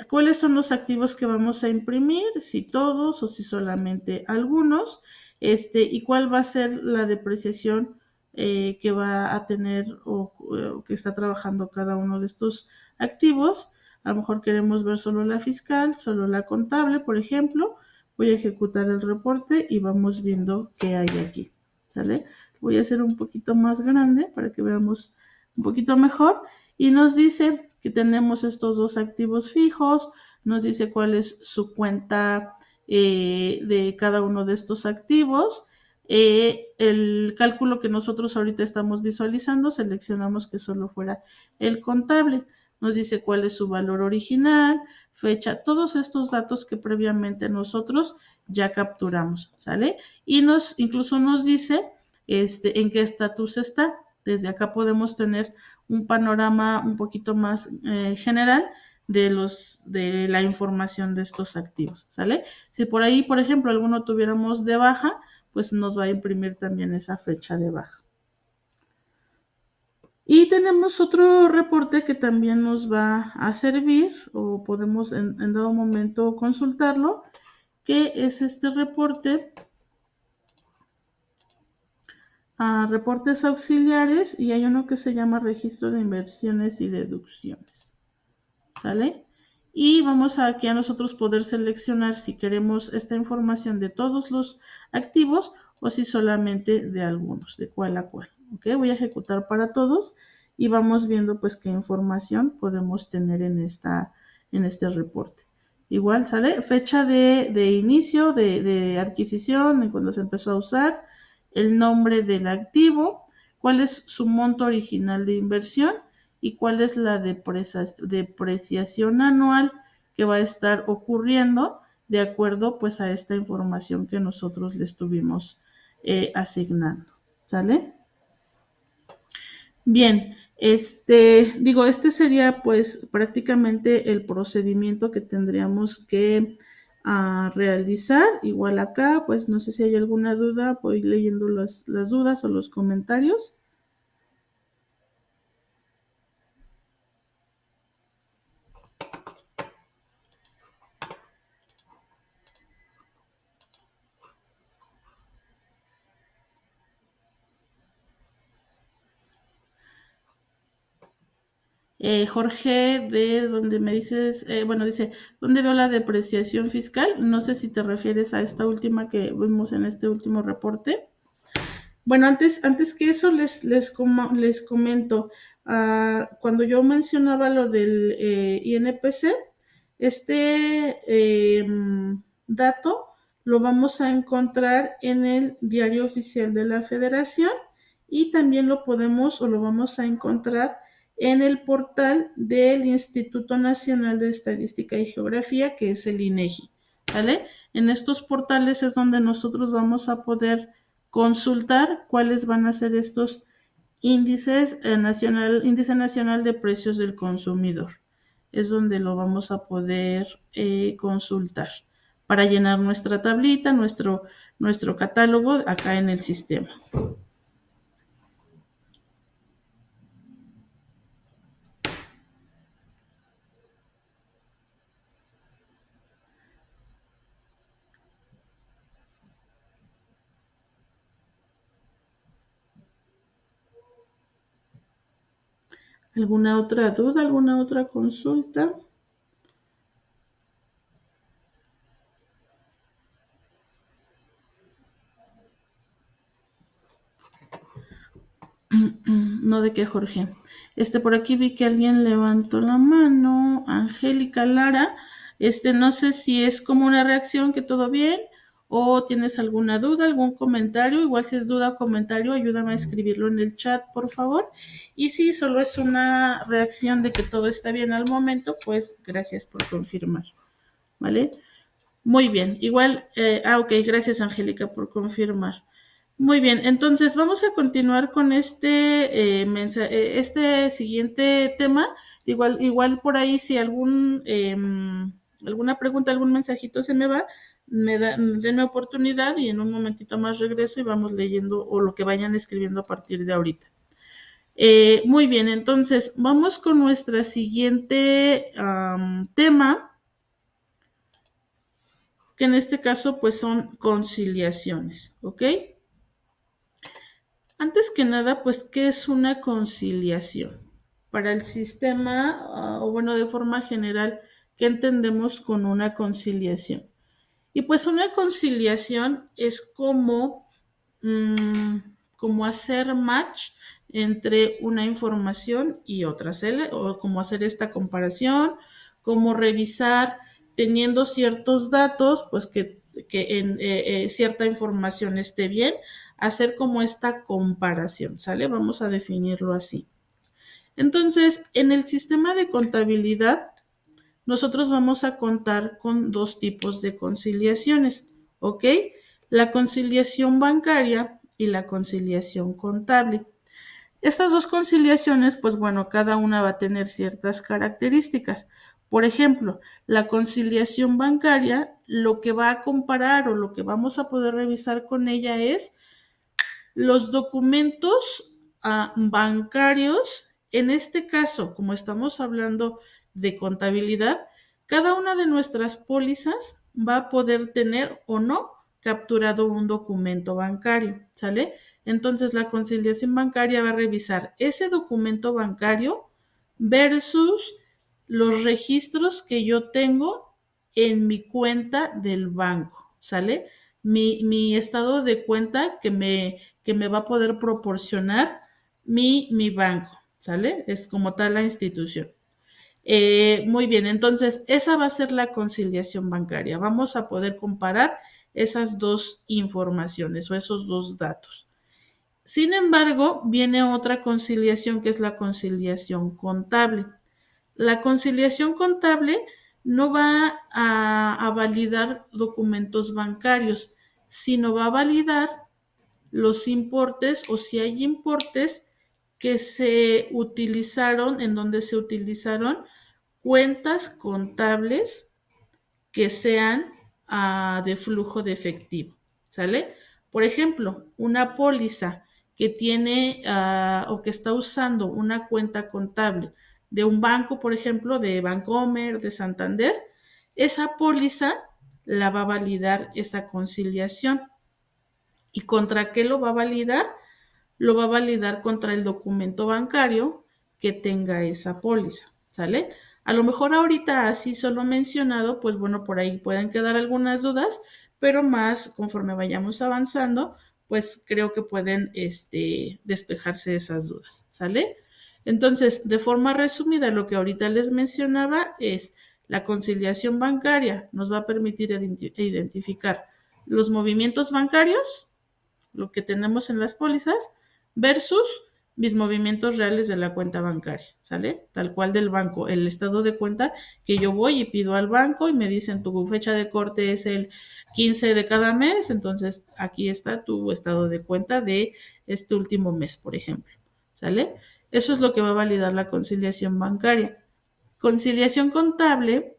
¿cuáles son los activos que vamos a imprimir? Si todos o si solamente algunos, y cuál va a ser la depreciación que va a tener o que está trabajando cada uno de estos activos. A lo mejor queremos ver solo la fiscal, solo la contable, por ejemplo. Voy a ejecutar el reporte y vamos viendo qué hay aquí, ¿sale? Voy a hacer un poquito más grande para que veamos un poquito mejor y nos dice que tenemos estos dos activos fijos, nos dice cuál es su cuenta de cada uno de estos activos. El cálculo que nosotros ahorita estamos visualizando, seleccionamos que solo fuera el contable. Nos dice cuál es su valor original, fecha, todos estos datos que previamente nosotros ya capturamos, ¿sale? Y incluso nos dice en qué estatus está. Desde acá podemos tener un panorama un poquito más general de la información de estos activos, ¿sale? Si por ahí, por ejemplo, alguno tuviéramos de baja, pues nos va a imprimir también esa fecha de baja. Y tenemos otro reporte que también nos va a servir o podemos en dado momento consultarlo, que es este reporte a reportes auxiliares y hay uno que se llama registro de inversiones y deducciones. ¿Sale? Y vamos aquí a nosotros poder seleccionar si queremos esta información de todos los activos o si solamente de algunos, de cuál a cuál. ¿Ok? Voy a ejecutar para todos y vamos viendo pues qué información podemos tener en este reporte. Igual, ¿sale? Fecha de inicio, de adquisición, cuando se empezó a usar, el nombre del activo, cuál es su monto original de inversión y cuál es la depreciación anual que va a estar ocurriendo de acuerdo pues a esta información que nosotros le estuvimos asignando. ¿Sale? Bien, este sería pues prácticamente el procedimiento que tendríamos que realizar. Igual acá, pues no sé si hay alguna duda, voy leyendo las dudas o los comentarios. Jorge, de donde me dices, bueno, dice, ¿dónde veo la depreciación fiscal? No sé si te refieres a esta última que vimos en este último reporte. Bueno, antes que eso les comento, cuando yo mencionaba lo del INPC, este dato lo vamos a encontrar en el Diario Oficial de la Federación y también lo podemos o lo vamos a encontrar en el portal del Instituto Nacional de Estadística y Geografía, que es el INEGI, ¿vale? En estos portales es donde nosotros vamos a poder consultar cuáles van a ser estos índices índice nacional de precios del consumidor. Es donde lo vamos a poder consultar para llenar nuestra tablita, nuestro catálogo acá en el sistema. ¿Alguna otra duda? ¿Alguna otra consulta? No, de qué, Jorge. Por aquí vi que alguien levantó la mano. Angélica Lara. No sé si es como una reacción que todo bien o tienes alguna duda, algún comentario. Igual si es duda o comentario, ayúdame a escribirlo en el chat, por favor. Y si solo es una reacción de que todo está bien al momento, pues gracias por confirmar. ¿Vale? Muy bien, igual, ok, gracias Angélica por confirmar. Muy bien, entonces vamos a continuar con este siguiente tema. Igual por ahí si alguna pregunta, algún mensajito se me va, denme oportunidad y en un momentito más regreso y vamos leyendo o lo que vayan escribiendo a partir de ahorita. Muy bien, entonces vamos con nuestra siguiente tema, que en este caso pues son conciliaciones, ¿ok? Antes que nada, pues, ¿qué es una conciliación? Para el sistema, o bueno, de forma general, ¿qué entendemos con una conciliación? Y pues una conciliación es mm, como hacer match entre una información y otra, o como hacer esta comparación, como revisar teniendo ciertos datos, pues que en cierta información esté bien, hacer como esta comparación, ¿sale? Vamos a definirlo así. Entonces, en el sistema de contabilidad, nosotros vamos a contar con dos tipos de conciliaciones, ¿ok? La conciliación bancaria y la conciliación contable. Estas dos conciliaciones, pues bueno, cada una va a tener ciertas características. Por ejemplo, la conciliación bancaria, lo que va a comparar o lo que vamos a poder revisar con ella es los documentos bancarios. En este caso, como estamos hablando de contabilidad, cada una de nuestras pólizas va a poder tener o no capturado un documento bancario, ¿sale? Entonces la conciliación bancaria va a revisar ese documento bancario versus los registros que yo tengo en mi cuenta del banco, ¿sale? Mi estado de cuenta que me va a poder proporcionar mi banco, ¿sale? Es como tal la institución. Muy bien, entonces esa va a ser la conciliación bancaria. Vamos a poder comparar esas dos informaciones o esos dos datos. Sin embargo, viene otra conciliación que es la conciliación contable. La conciliación contable no va a validar documentos bancarios, sino va a validar los importes o si hay importes que se utilizaron, en donde se utilizaron cuentas contables que sean de flujo de efectivo, ¿sale? Por ejemplo, una póliza que tiene o que está usando una cuenta contable de un banco, por ejemplo, de Bancomer, de Santander, esa póliza la va a validar esa conciliación. ¿Y contra qué lo va a validar? Lo va a validar contra el documento bancario que tenga esa póliza, ¿sale? A lo mejor ahorita así solo mencionado, pues bueno, por ahí pueden quedar algunas dudas, pero más conforme vayamos avanzando, pues creo que pueden despejarse esas dudas, ¿sale? Entonces, de forma resumida, lo que ahorita les mencionaba es la conciliación bancaria nos va a permitir identificar los movimientos bancarios, lo que tenemos en las pólizas, versus mis movimientos reales de la cuenta bancaria, ¿sale? Tal cual del banco, el estado de cuenta que yo voy y pido al banco y me dicen tu fecha de corte es el 15 de cada mes, entonces aquí está tu estado de cuenta de este último mes, por ejemplo, ¿sale? Eso es lo que va a validar la conciliación bancaria. Conciliación contable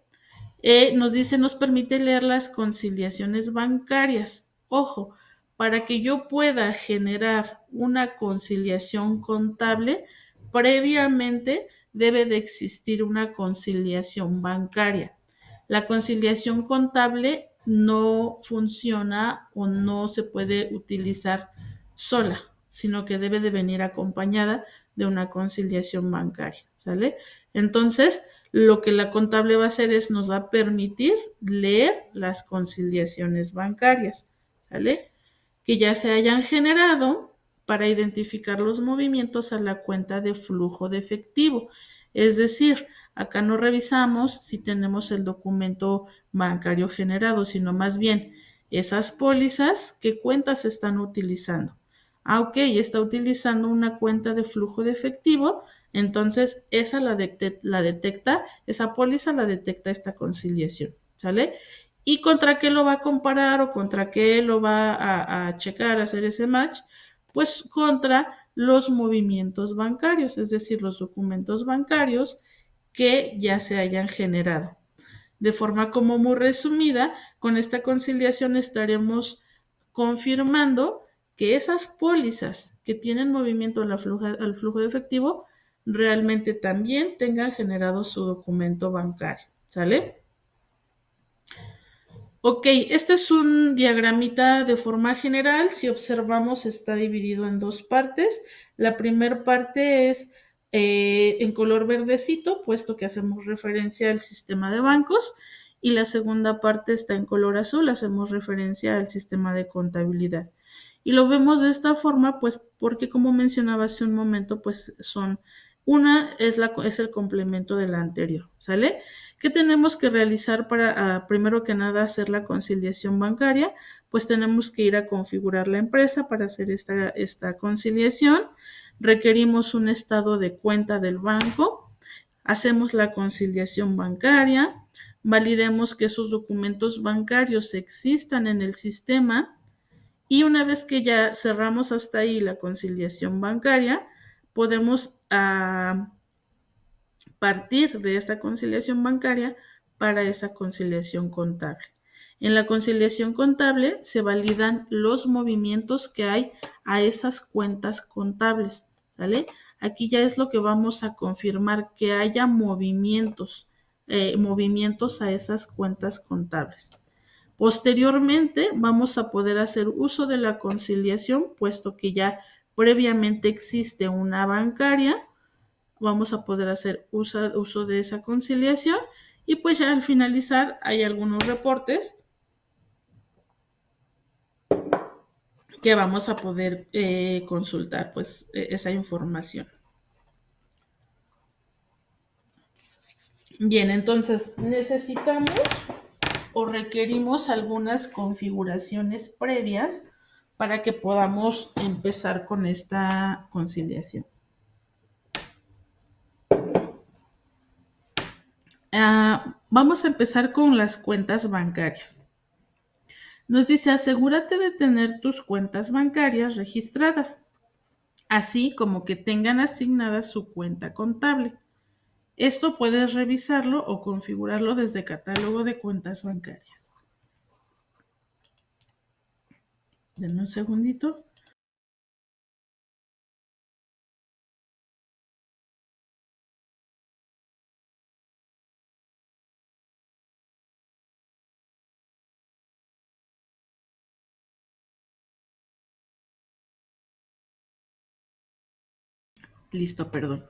nos dice, nos permite leer las conciliaciones bancarias. Ojo, para que yo pueda generar una conciliación contable, previamente debe de existir una conciliación bancaria. La conciliación contable no funciona o no se puede utilizar sola, sino que debe de venir acompañada de una conciliación bancaria, ¿sale? Entonces, lo que la contable va a hacer es nos va a permitir leer las conciliaciones bancarias, ¿sale? Que ya se hayan generado para identificar los movimientos a la cuenta de flujo de efectivo. Es decir, acá no revisamos si tenemos el documento bancario generado, sino más bien esas pólizas, qué cuentas están utilizando. Ah, ok, está utilizando una cuenta de flujo de efectivo, entonces esa la detecta, esa póliza la detecta esta conciliación, ¿sale? ¿Y contra qué lo va a comparar o contra qué lo va a checar, a hacer ese match? Pues contra los movimientos bancarios, es decir, los documentos bancarios que ya se hayan generado. De forma como muy resumida, con esta conciliación estaremos confirmando que esas pólizas que tienen movimiento al flujo de efectivo realmente también tengan generado su documento bancario, ¿sale? Ok, este es un diagramita de forma general. Si observamos, está dividido en dos partes. La primera parte es en color verdecito, puesto que hacemos referencia al sistema de bancos. Y la segunda parte está en color azul, hacemos referencia al sistema de contabilidad. Y lo vemos de esta forma, pues porque como mencionaba hace un momento, pues una es el complemento de la anterior, ¿sale? ¿Qué tenemos que realizar para, primero que nada, hacer la conciliación bancaria? Pues tenemos que ir a configurar la empresa para hacer esta conciliación. Requerimos un estado de cuenta del banco. Hacemos la conciliación bancaria. Validemos que esos documentos bancarios existan en el sistema. Y una vez que ya cerramos hasta ahí la conciliación bancaria, podemos partir de esta conciliación bancaria para esa conciliación contable. En la conciliación contable se validan los movimientos que hay a esas cuentas contables, ¿vale? Aquí ya es lo que vamos a confirmar, que haya movimientos a esas cuentas contables. Posteriormente vamos a poder hacer uso de la conciliación, puesto que ya previamente existe una bancaria, vamos a poder hacer uso de esa conciliación y pues ya al finalizar hay algunos reportes que vamos a poder consultar pues esa información. Bien, entonces necesitamos o requerimos algunas configuraciones previas para que podamos empezar con esta conciliación. Vamos a empezar con las cuentas bancarias. Nos dice, asegúrate de tener tus cuentas bancarias registradas, así como que tengan asignada su cuenta contable. Esto puedes revisarlo o configurarlo desde catálogo de cuentas bancarias. Denme un segundito. Listo, perdón.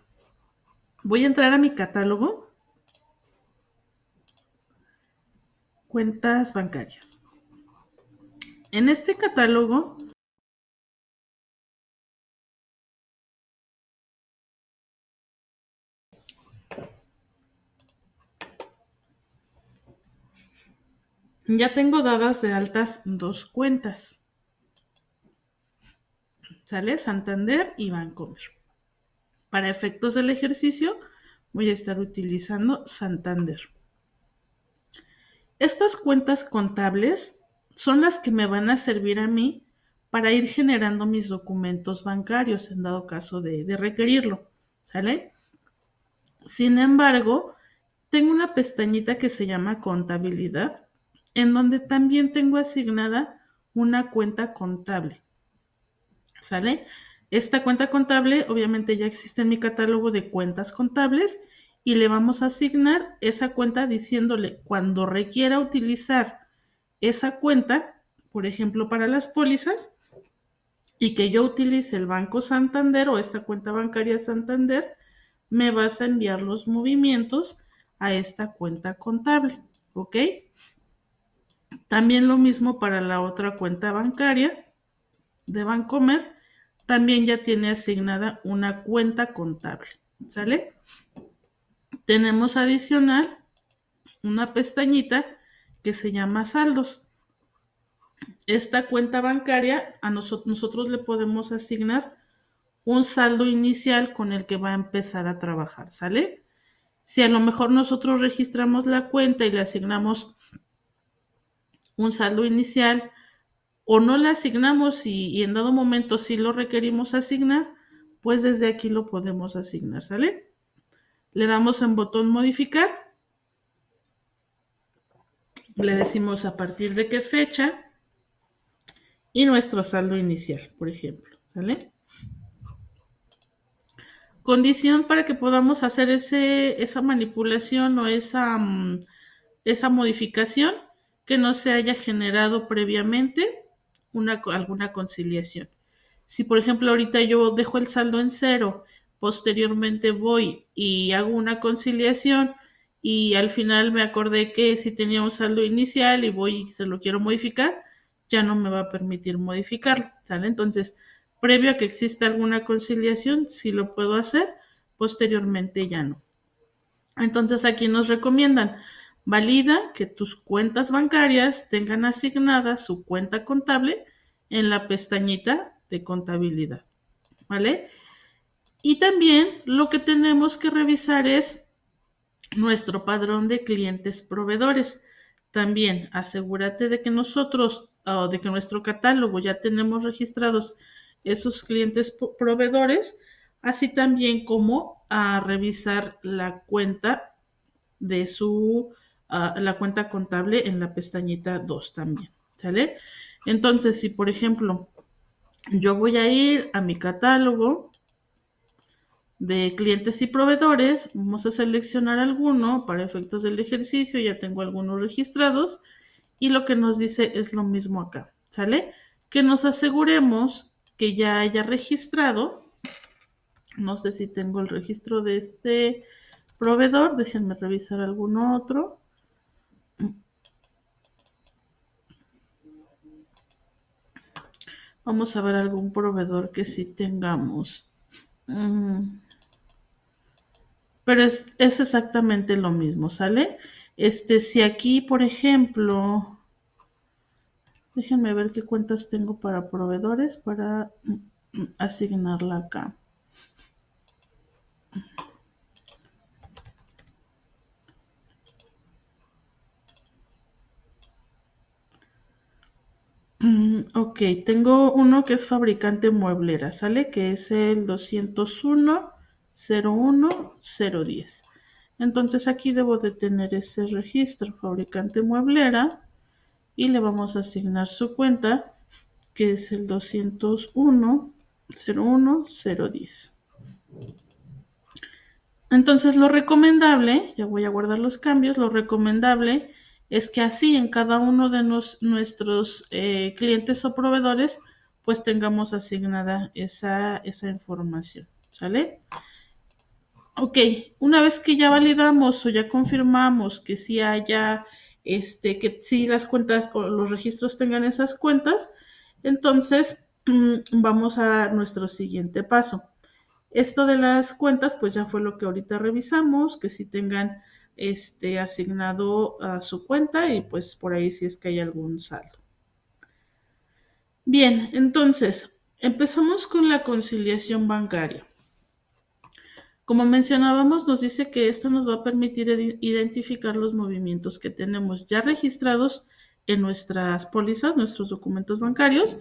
Voy a entrar a mi catálogo, cuentas bancarias. En este catálogo ya tengo dadas de altas dos cuentas, ¿sale? Santander y Bancomer. Para efectos del ejercicio voy a estar utilizando Santander. Estas cuentas contables son las que me van a servir a mí para ir generando mis documentos bancarios en dado caso de requerirlo, ¿sale? Sin embargo, tengo una pestañita que se llama contabilidad, en donde también tengo asignada una cuenta contable, ¿sale? Esta cuenta contable obviamente ya existe en mi catálogo de cuentas contables y le vamos a asignar esa cuenta diciéndole cuando requiera utilizar esa cuenta, por ejemplo, para las pólizas, y que yo utilice el Banco Santander o esta cuenta bancaria Santander, me vas a enviar los movimientos a esta cuenta contable, ¿ok? También lo mismo para la otra cuenta bancaria de Bancomer, también ya tiene asignada una cuenta contable, ¿sale? Tenemos adicional una pestañita que se llama saldos. Esta cuenta bancaria a nosotros le podemos asignar un saldo inicial con el que va a empezar a trabajar, ¿sale? Si a lo mejor nosotros registramos la cuenta y le asignamos un saldo inicial o no le asignamos y en dado momento sí lo requerimos asignar, pues desde aquí lo podemos asignar, ¿sale? Le damos en botón modificar, le decimos a partir de qué fecha y nuestro saldo inicial, por ejemplo, ¿sale? Condición para que podamos hacer esa manipulación o esa modificación que no se haya generado previamente alguna conciliación. Si por ejemplo ahorita yo dejo el saldo en cero, posteriormente voy y hago una conciliación y al final me acordé que si tenía un saldo inicial y voy y se lo quiero modificar, ya no me va a permitir modificarlo, ¿sale? Entonces, previo a que exista alguna conciliación, sí lo puedo hacer, posteriormente ya no. Entonces aquí nos recomiendan, valida que tus cuentas bancarias tengan asignada su cuenta contable en la pestañita de contabilidad, ¿vale? Y también lo que tenemos que revisar es nuestro padrón de clientes proveedores. También asegúrate de que nosotros o de que nuestro catálogo ya tenemos registrados esos clientes proveedores, así también como a revisar la cuenta de la cuenta contable en la pestañita 2 también, ¿sale? Entonces, si por ejemplo yo voy a ir a mi catálogo de clientes y proveedores, vamos a seleccionar alguno para efectos del ejercicio, ya tengo algunos registrados y lo que nos dice es lo mismo acá, ¿sale? Que nos aseguremos que ya haya registrado, no sé si tengo el registro de este proveedor, déjenme revisar alguno otro. Vamos a ver algún proveedor que sí tengamos. Pero es exactamente lo mismo, ¿sale? Si aquí, por ejemplo, déjenme ver qué cuentas tengo para proveedores para asignarla acá. Ok, tengo uno que es fabricante mueblera, ¿sale? Que es el 201-01-010. Entonces aquí debo de tener ese registro, fabricante mueblera, y le vamos a asignar su cuenta, que es el 201-01-010. Entonces lo recomendable, ya voy a guardar los cambios, lo recomendable es que así en cada uno de nuestros clientes o proveedores, pues tengamos asignada esa información, ¿sale? Ok, una vez que ya validamos o ya confirmamos que sí haya, que sí las cuentas o los registros tengan esas cuentas, entonces vamos a nuestro siguiente paso. Esto de las cuentas, pues ya fue lo que ahorita revisamos, que sí tengan asignado a su cuenta y pues por ahí si es que hay algún saldo. Bien, entonces, empezamos con la conciliación bancaria. Como mencionábamos, nos dice que esto nos va a permitir identificar los movimientos que tenemos ya registrados en nuestras pólizas, nuestros documentos bancarios,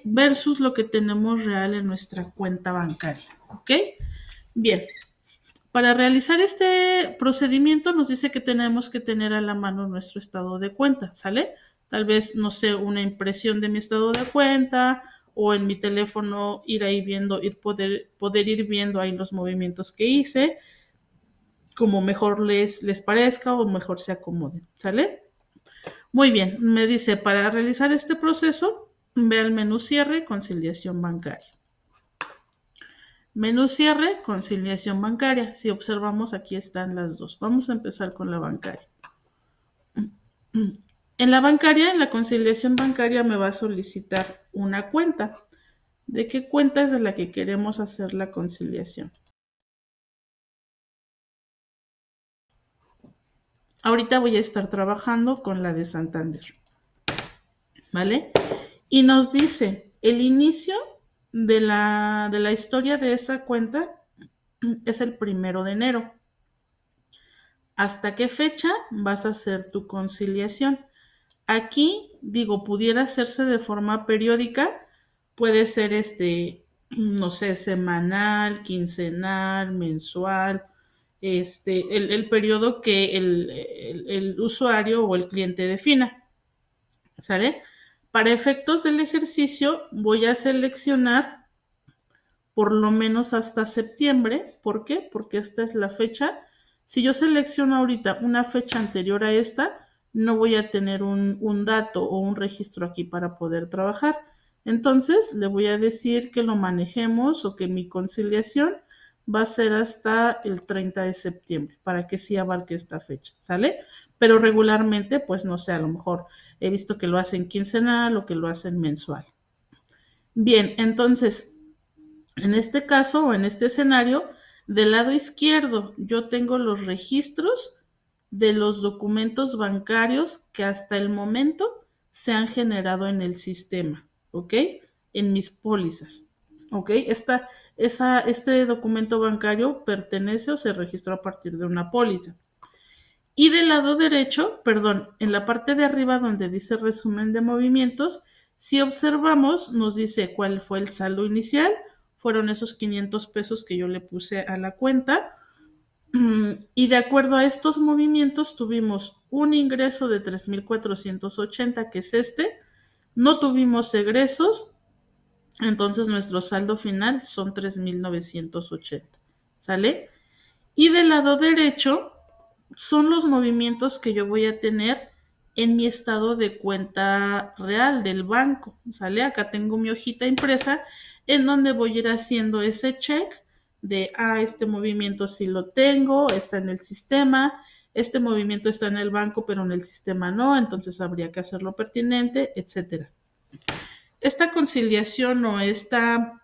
versus lo que tenemos real en nuestra cuenta bancaria. ¿Ok? Bien, para realizar este procedimiento nos dice que tenemos que tener a la mano nuestro estado de cuenta, ¿sale? Tal vez, no sé, una impresión de mi estado de cuenta o en mi teléfono ir ahí viendo, poder ir viendo ahí los movimientos que hice, como mejor les parezca o mejor se acomoden, ¿sale? Muy bien, me dice, para realizar este proceso, ve al menú cierre, conciliación bancaria. Menú cierre, conciliación bancaria. Si observamos, aquí están las dos. Vamos a empezar con la bancaria. En la bancaria, en la conciliación bancaria me va a solicitar una cuenta. ¿De qué cuenta es de la que queremos hacer la conciliación? Ahorita voy a estar trabajando con la de Santander, ¿vale? Y nos dice, el inicio de la historia de esa cuenta es el 1 de enero. ¿Hasta qué fecha vas a hacer tu conciliación? Aquí, digo, pudiera hacerse de forma periódica, puede ser no sé, semanal, quincenal, mensual, el periodo que el usuario o el cliente defina, ¿sale? Para efectos del ejercicio voy a seleccionar por lo menos hasta septiembre. ¿Por qué? Porque esta es la fecha. Si yo selecciono ahorita una fecha anterior a esta, no voy a tener un dato o un registro aquí para poder trabajar. Entonces, le voy a decir que lo manejemos o que mi conciliación va a ser hasta el 30 de septiembre, para que sí abarque esta fecha, ¿sale? Pero regularmente, pues no sé, a lo mejor he visto que lo hacen quincenal o que lo hacen mensual. Bien, entonces, en este caso o en este escenario, del lado izquierdo yo tengo los registros de los documentos bancarios que hasta el momento se han generado en el sistema, ¿ok? En mis pólizas, ¿ok? Este documento bancario pertenece o se registró a partir de una póliza. Y del lado derecho, perdón, en la parte de arriba donde dice resumen de movimientos, si observamos, nos dice cuál fue el saldo inicial, fueron esos 500 pesos que yo le puse a la cuenta. Y de acuerdo a estos movimientos, tuvimos un ingreso de 3,480, que es no tuvimos egresos, entonces nuestro saldo final son 3,980, ¿sale? Y del lado derecho son los movimientos que yo voy a tener en mi estado de cuenta real del banco, ¿sale? Acá tengo mi hojita impresa en donde voy a ir haciendo ese check de, este movimiento sí lo tengo, está en el sistema, este movimiento está en el banco, pero en el sistema no, entonces habría que hacerlo pertinente, etcétera. Esta conciliación o esta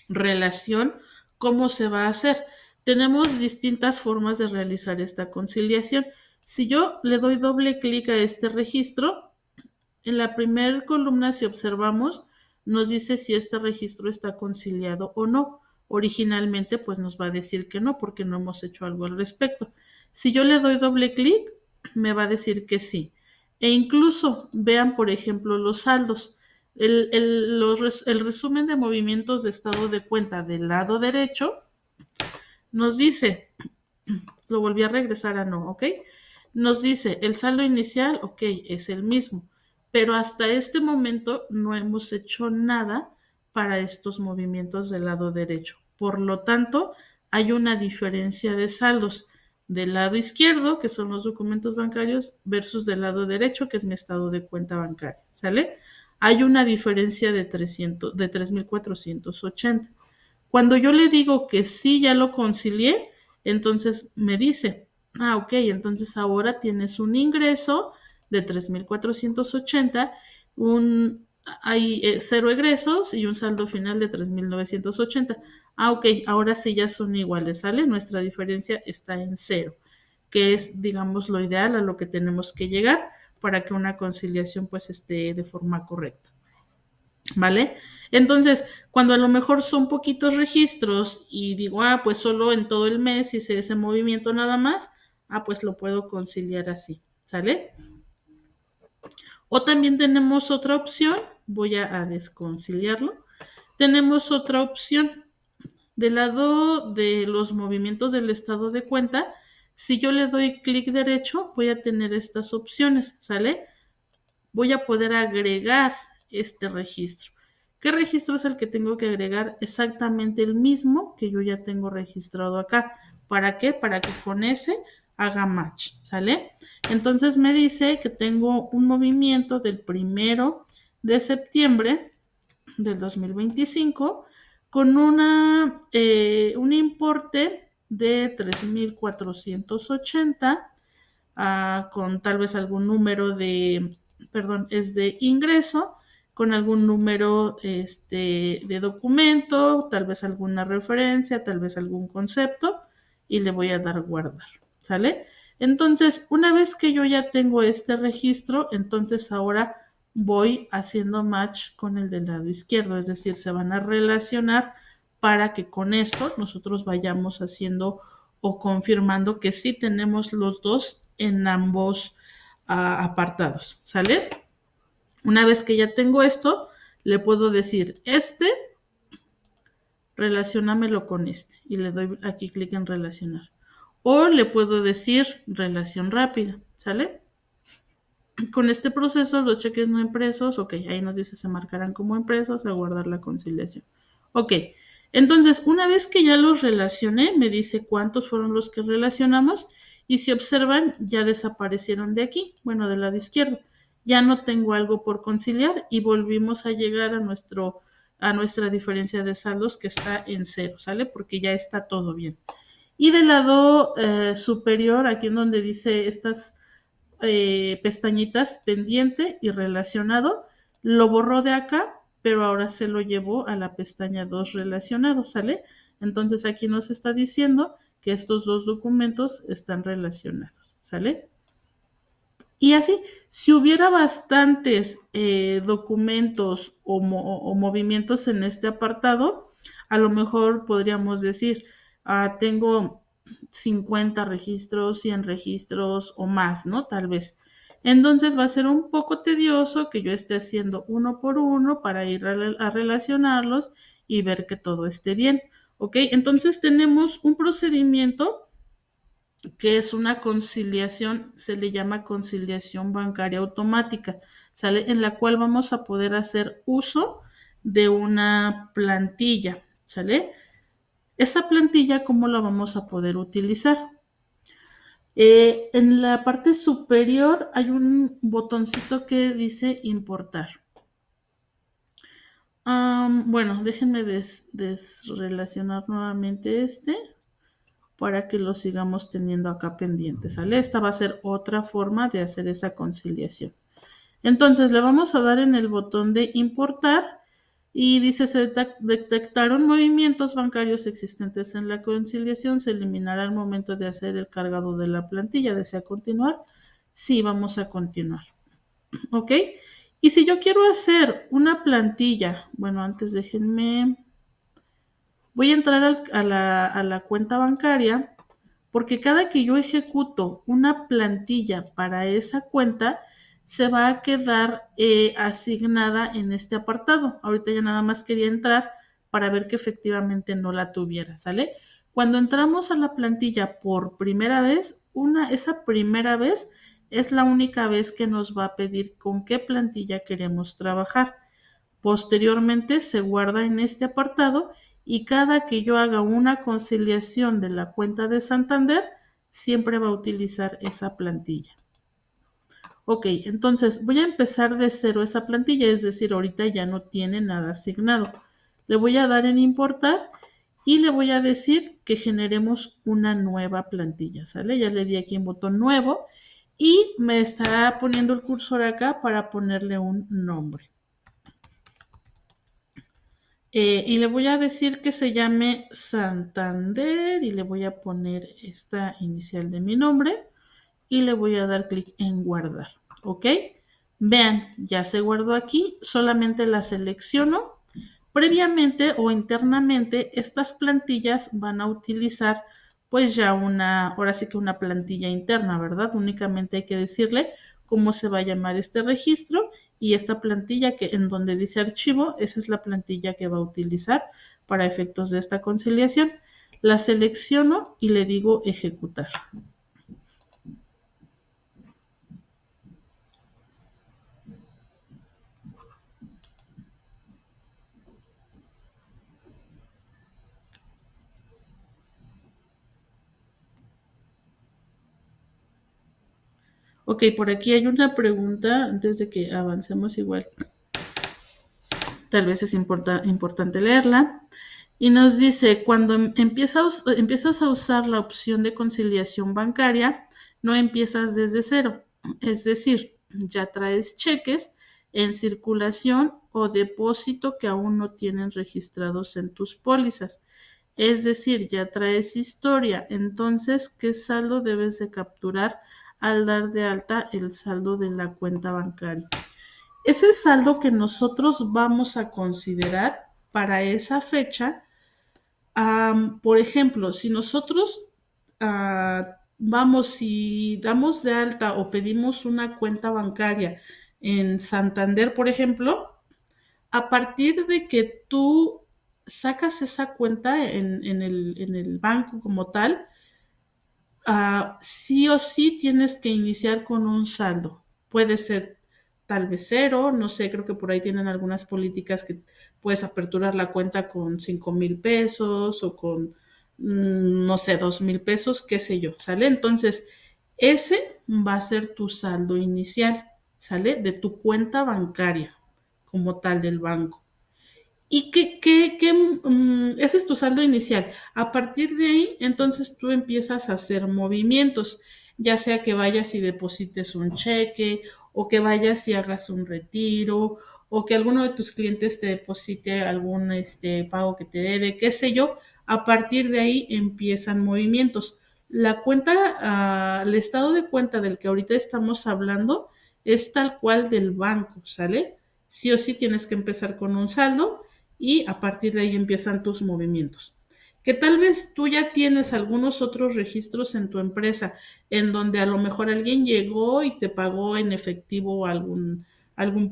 relación, ¿cómo se va a hacer? Tenemos distintas formas de realizar esta conciliación. Si yo le doy doble clic a este registro, en la primera columna, si observamos, nos dice si este registro está conciliado o no. Originalmente, pues nos va a decir que no, porque no hemos hecho algo al respecto. Si yo le doy doble clic, me va a decir que sí. E incluso vean, por ejemplo, los saldos. El resumen de movimientos de estado de cuenta del lado derecho nos dice, lo volví a regresar a no, ¿ok? Nos dice, el saldo inicial, ok, es el mismo, pero hasta este momento no hemos hecho nada para estos movimientos del lado derecho. Por lo tanto, hay una diferencia de saldos del lado izquierdo, que son los documentos bancarios, versus del lado derecho, que es mi estado de cuenta bancaria, ¿sale? Hay una diferencia de 300, de 3,480. Cuando yo le digo que sí, ya lo concilié, entonces me dice, ok, entonces ahora tienes un ingreso de 3,480, hay cero egresos y un saldo final de 3,980. Ok, ahora sí ya son iguales, ¿sale? Nuestra diferencia está en cero, que es, digamos, lo ideal a lo que tenemos que llegar para que una conciliación pues esté de forma correcta. ¿Vale? Entonces, cuando a lo mejor son poquitos registros y digo, pues solo en todo el mes hice ese movimiento nada más, pues lo puedo conciliar así, ¿sale? O también tenemos otra opción, voy a desconciliarlo. Tenemos otra opción. Del lado de los movimientos del estado de cuenta, si yo le doy clic derecho, voy a tener estas opciones, ¿sale? Voy a poder agregar este registro. ¿Qué registro es el que tengo que agregar? Exactamente el mismo que yo ya tengo registrado acá. ¿Para qué? Para que con ese haga match, ¿sale? Entonces me dice que tengo un movimiento del 1 de septiembre del 2025 con un importe de 3,480 con tal vez algún número perdón, es de ingreso, con algún número de documento, tal vez alguna referencia, tal vez algún concepto, y le voy a dar guardar, ¿sale? Entonces, una vez que yo ya tengo este registro, entonces ahora voy haciendo match con el del lado izquierdo, es decir, se van a relacionar para que con esto nosotros vayamos haciendo o confirmando que sí tenemos los dos en ambos apartados, ¿sale? Una vez que ya tengo esto, le puedo decir, relaciónamelo con este, y le doy aquí clic en relacionar. O le puedo decir relación rápida, ¿sale? Con este proceso, los cheques no impresos, ok, ahí nos dice se marcarán como impresos, a guardar la conciliación. Ok, entonces una vez que ya los relacioné, me dice cuántos fueron los que relacionamos y si observan, ya desaparecieron de aquí, bueno, del lado izquierdo. Ya no tengo algo por conciliar y volvimos a llegar a nuestra diferencia de saldos que está en cero, ¿sale? Porque ya está todo bien. Y del lado superior, aquí en donde dice estas pestañitas pendiente y relacionado, lo borró de acá, pero ahora se lo llevó a la pestaña 2 relacionado, ¿sale? Entonces aquí nos está diciendo que estos dos documentos están relacionados, ¿sale? Y así, si hubiera bastantes documentos o movimientos en este apartado, a lo mejor podríamos decir, tengo 50 registros, 100 registros o más, ¿no? Tal vez. Entonces va a ser un poco tedioso que yo esté haciendo uno por uno para ir a relacionarlos y ver que todo esté bien, ¿ok? Entonces tenemos un procedimiento que es una conciliación, se le llama conciliación bancaria automática, ¿sale? En la cual vamos a poder hacer uso de una plantilla, ¿sale? Esa plantilla, ¿cómo la vamos a poder utilizar? En la parte superior hay un botoncito que dice importar. Bueno, déjenme desrelacionar nuevamente para que lo sigamos teniendo acá pendiente, ¿sale? Esta va a ser otra forma de hacer esa conciliación. Entonces le vamos a dar en el botón de importar y dice se detectaron movimientos bancarios existentes en la conciliación, se eliminará al momento de hacer el cargado de la plantilla. ¿Desea continuar? Sí, vamos a continuar. ¿Ok? Y si yo quiero hacer una plantilla, bueno, antes déjenme, voy a entrar a la cuenta bancaria porque cada que yo ejecuto una plantilla para esa cuenta, se va a quedar asignada en este apartado. Ahorita ya nada más quería entrar para ver que efectivamente no la tuviera, ¿sale? Cuando entramos a la plantilla por primera vez, esa primera vez es la única vez que nos va a pedir con qué plantilla queremos trabajar. Posteriormente se guarda en este apartado y cada que yo haga una conciliación de la cuenta de Santander, siempre va a utilizar esa plantilla. Ok, entonces voy a empezar de cero esa plantilla, es decir, ahorita ya no tiene nada asignado. Le voy a dar en importar y le voy a decir que generemos una nueva plantilla, ¿sale? Ya le di aquí en botón nuevo y me está poniendo el cursor acá para ponerle un nombre. Y le voy a decir que se llame Santander y le voy a poner esta inicial de mi nombre y le voy a dar clic en guardar, ¿ok? Vean, ya se guardó aquí, solamente la selecciono. Previamente o internamente, estas plantillas van a utilizar pues ya ahora sí que una plantilla interna, ¿verdad? Únicamente hay que decirle cómo se va a llamar este registro y esta plantilla que en donde dice archivo, esa es la plantilla que va a utilizar para efectos de esta conciliación. La selecciono y le digo ejecutar. Ok, por aquí hay una pregunta antes de que avancemos igual. Tal vez es importante leerla. Y nos dice, cuando empiezas a usar la opción de conciliación bancaria, no empiezas desde cero. Es decir, ya traes cheques en circulación o depósito que aún no tienen registrados en tus pólizas. Es decir, ya traes historia. Entonces, ¿qué saldo debes de capturar al dar de alta el saldo de la cuenta bancaria? Ese saldo que nosotros vamos a considerar para esa fecha, por ejemplo, si nosotros si damos de alta o pedimos una cuenta bancaria en Santander, por ejemplo, a partir de que tú sacas esa cuenta en el banco como tal, sí o sí tienes que iniciar con un saldo. Puede ser tal vez cero, no sé, creo que por ahí tienen algunas políticas que puedes aperturar la cuenta con 5,000 pesos o con, no sé, 2,000 pesos, qué sé yo, ¿sale? Entonces, ese va a ser tu saldo inicial, ¿sale? De tu cuenta bancaria como tal del banco. ¿Y ese es tu saldo inicial? A partir de ahí, entonces tú empiezas a hacer movimientos, ya sea que vayas y deposites un cheque, o que vayas y hagas un retiro, o que alguno de tus clientes te deposite algún pago que te debe, qué sé yo. A partir de ahí empiezan movimientos. La cuenta, el estado de cuenta del que ahorita estamos hablando es tal cual del banco, ¿sale? Sí o sí tienes que empezar con un saldo y a partir de ahí empiezan tus movimientos. Que tal vez tú ya tienes algunos otros registros en tu empresa en donde a lo mejor alguien llegó y te pagó en efectivo algún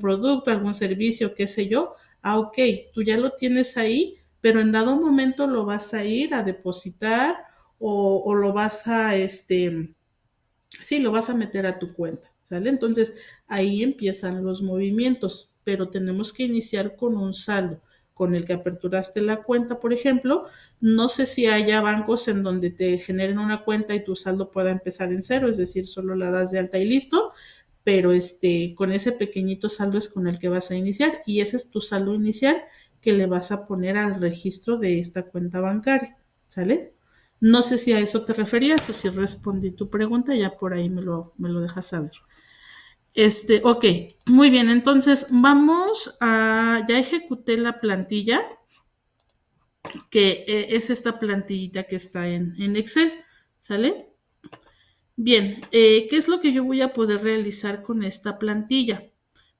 producto, algún servicio, qué sé yo. Ok, tú ya lo tienes ahí, pero en dado momento lo vas a ir a depositar o lo vas a, sí, lo vas a meter a tu cuenta, ¿sale? Entonces ahí empiezan los movimientos, pero tenemos que iniciar con un saldo con el que aperturaste la cuenta, por ejemplo. No sé si haya bancos en donde te generen una cuenta y tu saldo pueda empezar en cero, es decir, solo la das de alta y listo, pero con ese pequeñito saldo es con el que vas a iniciar y ese es tu saldo inicial que le vas a poner al registro de esta cuenta bancaria, ¿sale? No sé si a eso te referías o si respondí tu pregunta, ya por ahí me lo dejas saber. Ok, muy bien, entonces ya ejecuté la plantilla, que es esta plantillita que está en Excel, ¿sale? Bien, ¿qué es lo que yo voy a poder realizar con esta plantilla?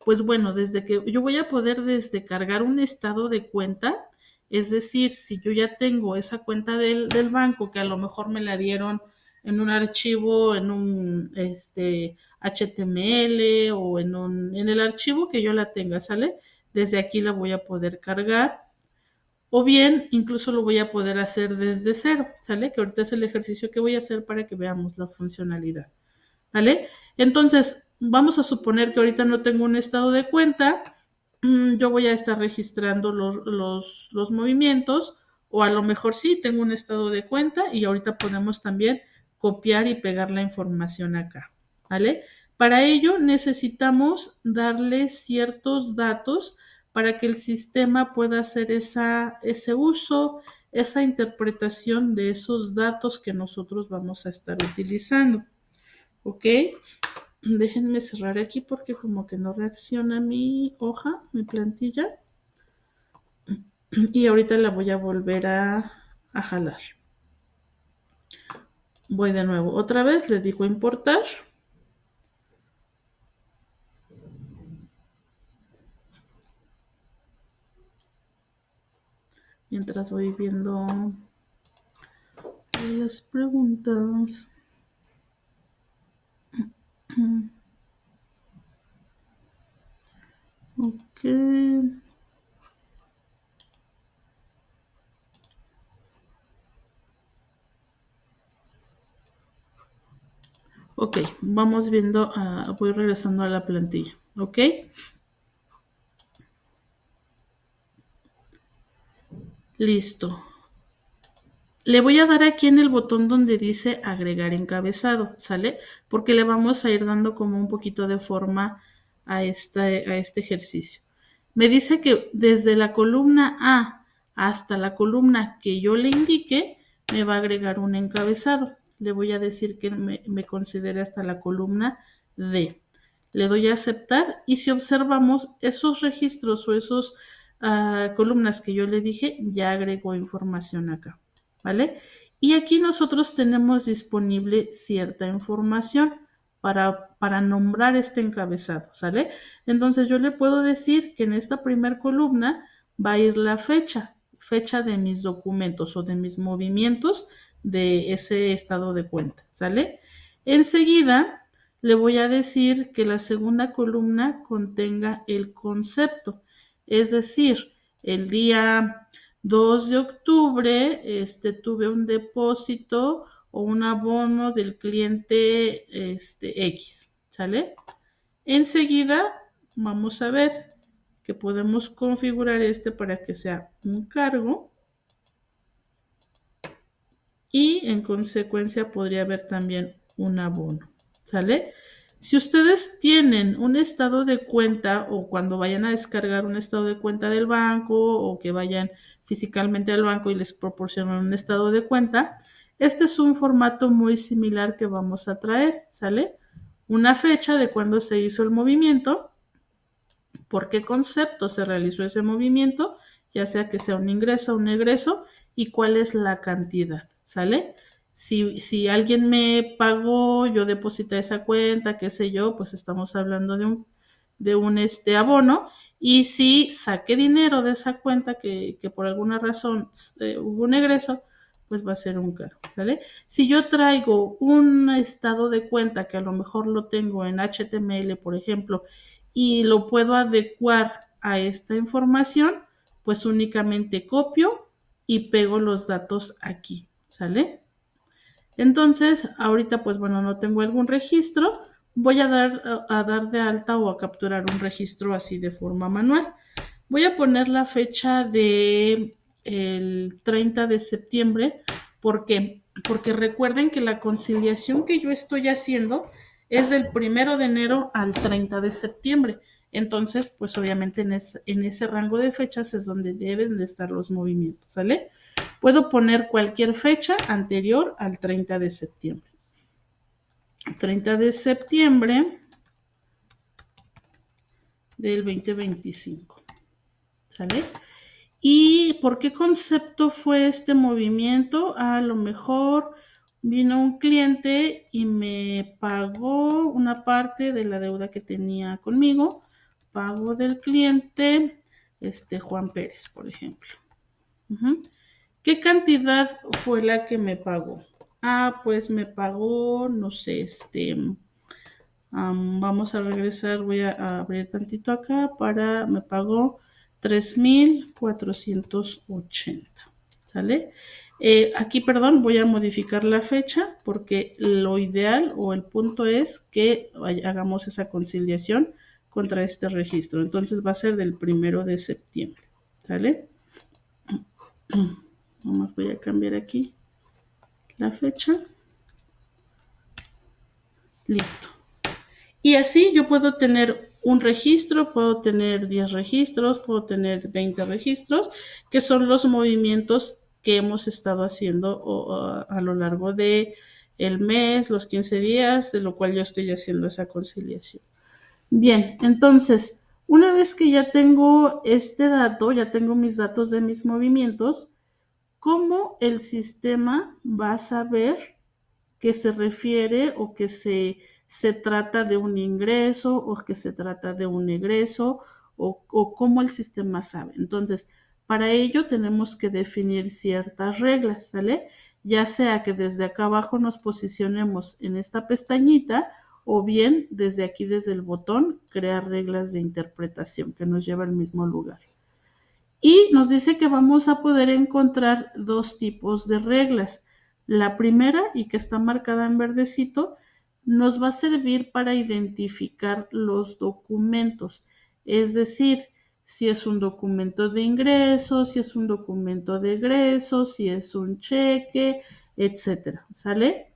Pues bueno, desde que yo voy a poder desde cargar un estado de cuenta, es decir, si yo ya tengo esa cuenta del banco que a lo mejor me la dieron en un archivo, en un HTML o en el archivo que yo la tenga, ¿sale? Desde aquí la voy a poder cargar o bien incluso lo voy a poder hacer desde cero, ¿sale? Que ahorita es el ejercicio que voy a hacer para que veamos la funcionalidad. ¿Vale? Entonces, vamos a suponer que ahorita no tengo un estado de cuenta, yo voy a estar registrando los movimientos, o a lo mejor sí, tengo un estado de cuenta y ahorita podemos también copiar y pegar la información acá, ¿vale? Para ello necesitamos darle ciertos datos para que el sistema pueda hacer ese uso, esa interpretación de esos datos que nosotros vamos a estar utilizando. ¿Ok? Déjenme cerrar aquí porque como que no reacciona mi hoja, mi plantilla. Y ahorita la voy a volver a jalar. Voy de nuevo. Otra vez le digo importar. Mientras voy viendo las preguntas. Ok. Ok, vamos viendo, voy regresando a la plantilla. Ok. Listo. Le voy a dar aquí en el botón donde dice agregar encabezado, ¿sale? Porque le vamos a ir dando como un poquito de forma a este ejercicio. Me dice que desde la columna A hasta la columna que yo le indique, me va a agregar un encabezado. Le voy a decir que me considere hasta la columna D. Le doy a aceptar y si observamos esos registros o esos columnas que yo le dije, ya agregó información acá. ¿Vale? Y aquí nosotros tenemos disponible cierta información para nombrar este encabezado, ¿sale? Entonces yo le puedo decir que en esta primer columna va a ir la fecha de mis documentos o de mis movimientos de ese estado de cuenta, ¿sale? Enseguida le voy a decir que la segunda columna contenga el concepto, es decir, el día 2 de octubre, tuve un depósito o un abono del cliente X, ¿sale? Enseguida vamos a ver que podemos configurar para que sea un cargo y en consecuencia podría haber también un abono, ¿sale? Si ustedes tienen un estado de cuenta o cuando vayan a descargar un estado de cuenta del banco o que vayan físicamente al banco y les proporcionan un estado de cuenta, este es un formato muy similar que vamos a traer, ¿sale? Una fecha de cuando se hizo el movimiento, por qué concepto se realizó ese movimiento, ya sea que sea un ingreso o un egreso, y cuál es la cantidad, ¿sale? Si alguien me pagó, yo deposité esa cuenta, qué sé yo, pues estamos hablando de un abono. Y si saqué dinero de esa cuenta que por alguna razón hubo un egreso, pues va a ser un cargo, ¿vale? Si yo traigo un estado de cuenta que a lo mejor lo tengo en HTML, por ejemplo, y lo puedo adecuar a esta información, pues únicamente copio y pego los datos aquí, ¿sale? Entonces, ahorita pues bueno, no tengo algún registro, voy a dar de alta o a capturar un registro así de forma manual. Voy a poner la fecha de el 30 de septiembre. ¿Por qué? Porque recuerden que la conciliación que yo estoy haciendo es del 1 de enero al 30 de septiembre. Entonces, pues obviamente en ese rango de fechas es donde deben de estar los movimientos, ¿sale? Puedo poner cualquier fecha anterior al 30 de septiembre. 30 de septiembre del 2025, ¿sale? ¿Y por qué concepto fue este movimiento? A lo mejor vino un cliente y me pagó una parte de la deuda que tenía conmigo. Pago del cliente, Juan Pérez, por ejemplo. ¿Qué cantidad fue la que me pagó? Pues me pagó, no sé, vamos a regresar, voy a abrir tantito acá me pagó 3,480, ¿sale? Aquí, perdón, voy a modificar la fecha porque lo ideal o el punto es que hagamos esa conciliación contra este registro. Entonces va a ser del 1 de septiembre, ¿sale? Vamos, voy a cambiar aquí la fecha. Listo. Y así yo puedo tener un registro, puedo tener 10 registros, puedo tener 20 registros, que son los movimientos que hemos estado haciendo a lo largo de el mes, los 15 días, de lo cual yo estoy haciendo esa conciliación. Bien, entonces, una vez que ya tengo este dato, ya tengo mis datos de mis movimientos, ¿cómo el sistema va a saber que se refiere o que se trata de un ingreso o que se trata de un egreso o cómo el sistema sabe? Entonces, para ello tenemos que definir ciertas reglas, ¿sale? Ya sea que desde acá abajo nos posicionemos en esta pestañita o bien desde aquí, desde el botón, crear reglas de interpretación que nos lleva al mismo lugar. Y nos dice que vamos a poder encontrar dos tipos de reglas. La primera, y que está marcada en verdecito, nos va a servir para identificar los documentos. Es decir, si es un documento de ingresos, si es un documento de egresos, si es un cheque, etcétera. ¿Sale?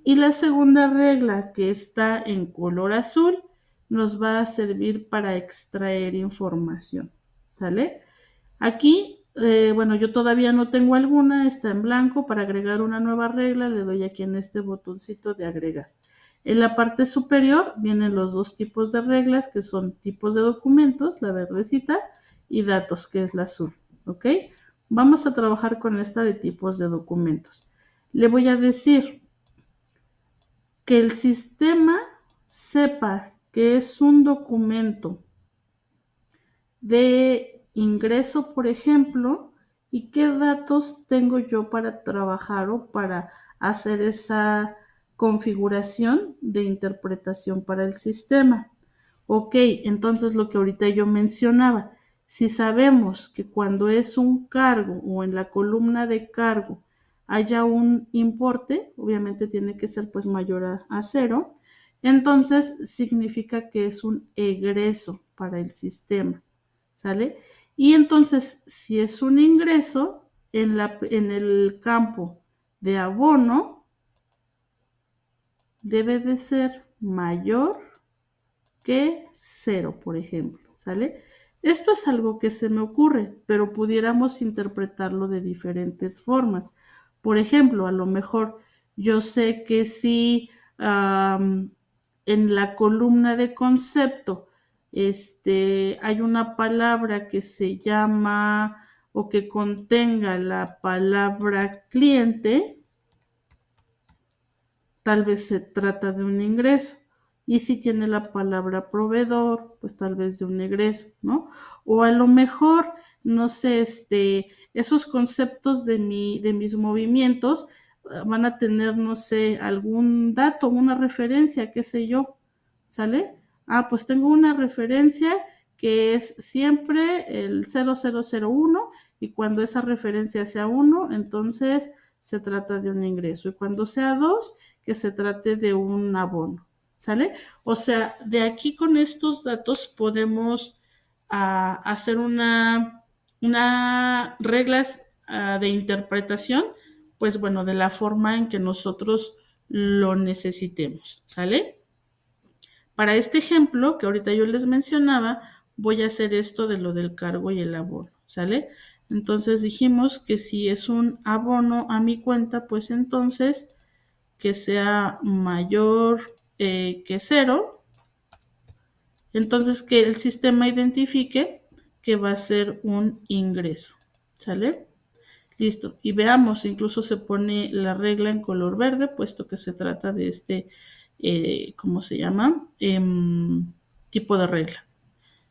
Y la segunda regla, que está en color azul, nos va a servir para extraer información. ¿Sale? Aquí, bueno, yo todavía no tengo alguna, está en blanco. Para agregar una nueva regla, le doy aquí en este botoncito de agregar. En la parte superior vienen los dos tipos de reglas, que son tipos de documentos, la verdecita, y datos, que es la azul. ¿Ok? Vamos a trabajar con esta de tipos de documentos. Le voy a decir que el sistema sepa que es un documento de ingreso, por ejemplo, y qué datos tengo yo para trabajar o para hacer esa configuración de interpretación para el sistema. Ok, entonces lo que ahorita yo mencionaba, si sabemos que cuando es un cargo o en la columna de cargo haya un importe, obviamente tiene que ser pues mayor a cero, entonces significa que es un egreso para el sistema. ¿Sale? Y entonces, si es un ingreso, en el campo de abono, debe de ser mayor que cero, por ejemplo. ¿Sale? Esto es algo que se me ocurre, pero pudiéramos interpretarlo de diferentes formas. Por ejemplo, a lo mejor yo sé que si en la columna de concepto hay una palabra que se llama o que contenga la palabra cliente, tal vez se trata de un ingreso. Y si tiene la palabra proveedor, pues tal vez de un egreso, ¿no? O a lo mejor, no sé, esos conceptos de mis movimientos van a tener, no sé, algún dato, una referencia, qué sé yo, ¿sale? Ah, pues tengo una referencia que es siempre el 0001 y cuando esa referencia sea 1, entonces se trata de un ingreso. Y cuando sea 2, que se trate de un abono, ¿sale? O sea, de aquí con estos datos podemos hacer una reglas de interpretación, pues bueno, de la forma en que nosotros lo necesitemos, ¿sale? Para este ejemplo que ahorita yo les mencionaba, voy a hacer esto de lo del cargo y el abono, ¿sale? Entonces dijimos que si es un abono a mi cuenta, pues entonces que sea mayor que cero, entonces que el sistema identifique que va a ser un ingreso, ¿sale? Listo, y veamos, incluso se pone la regla en color verde, puesto que se trata de ¿cómo se llama? Tipo de regla.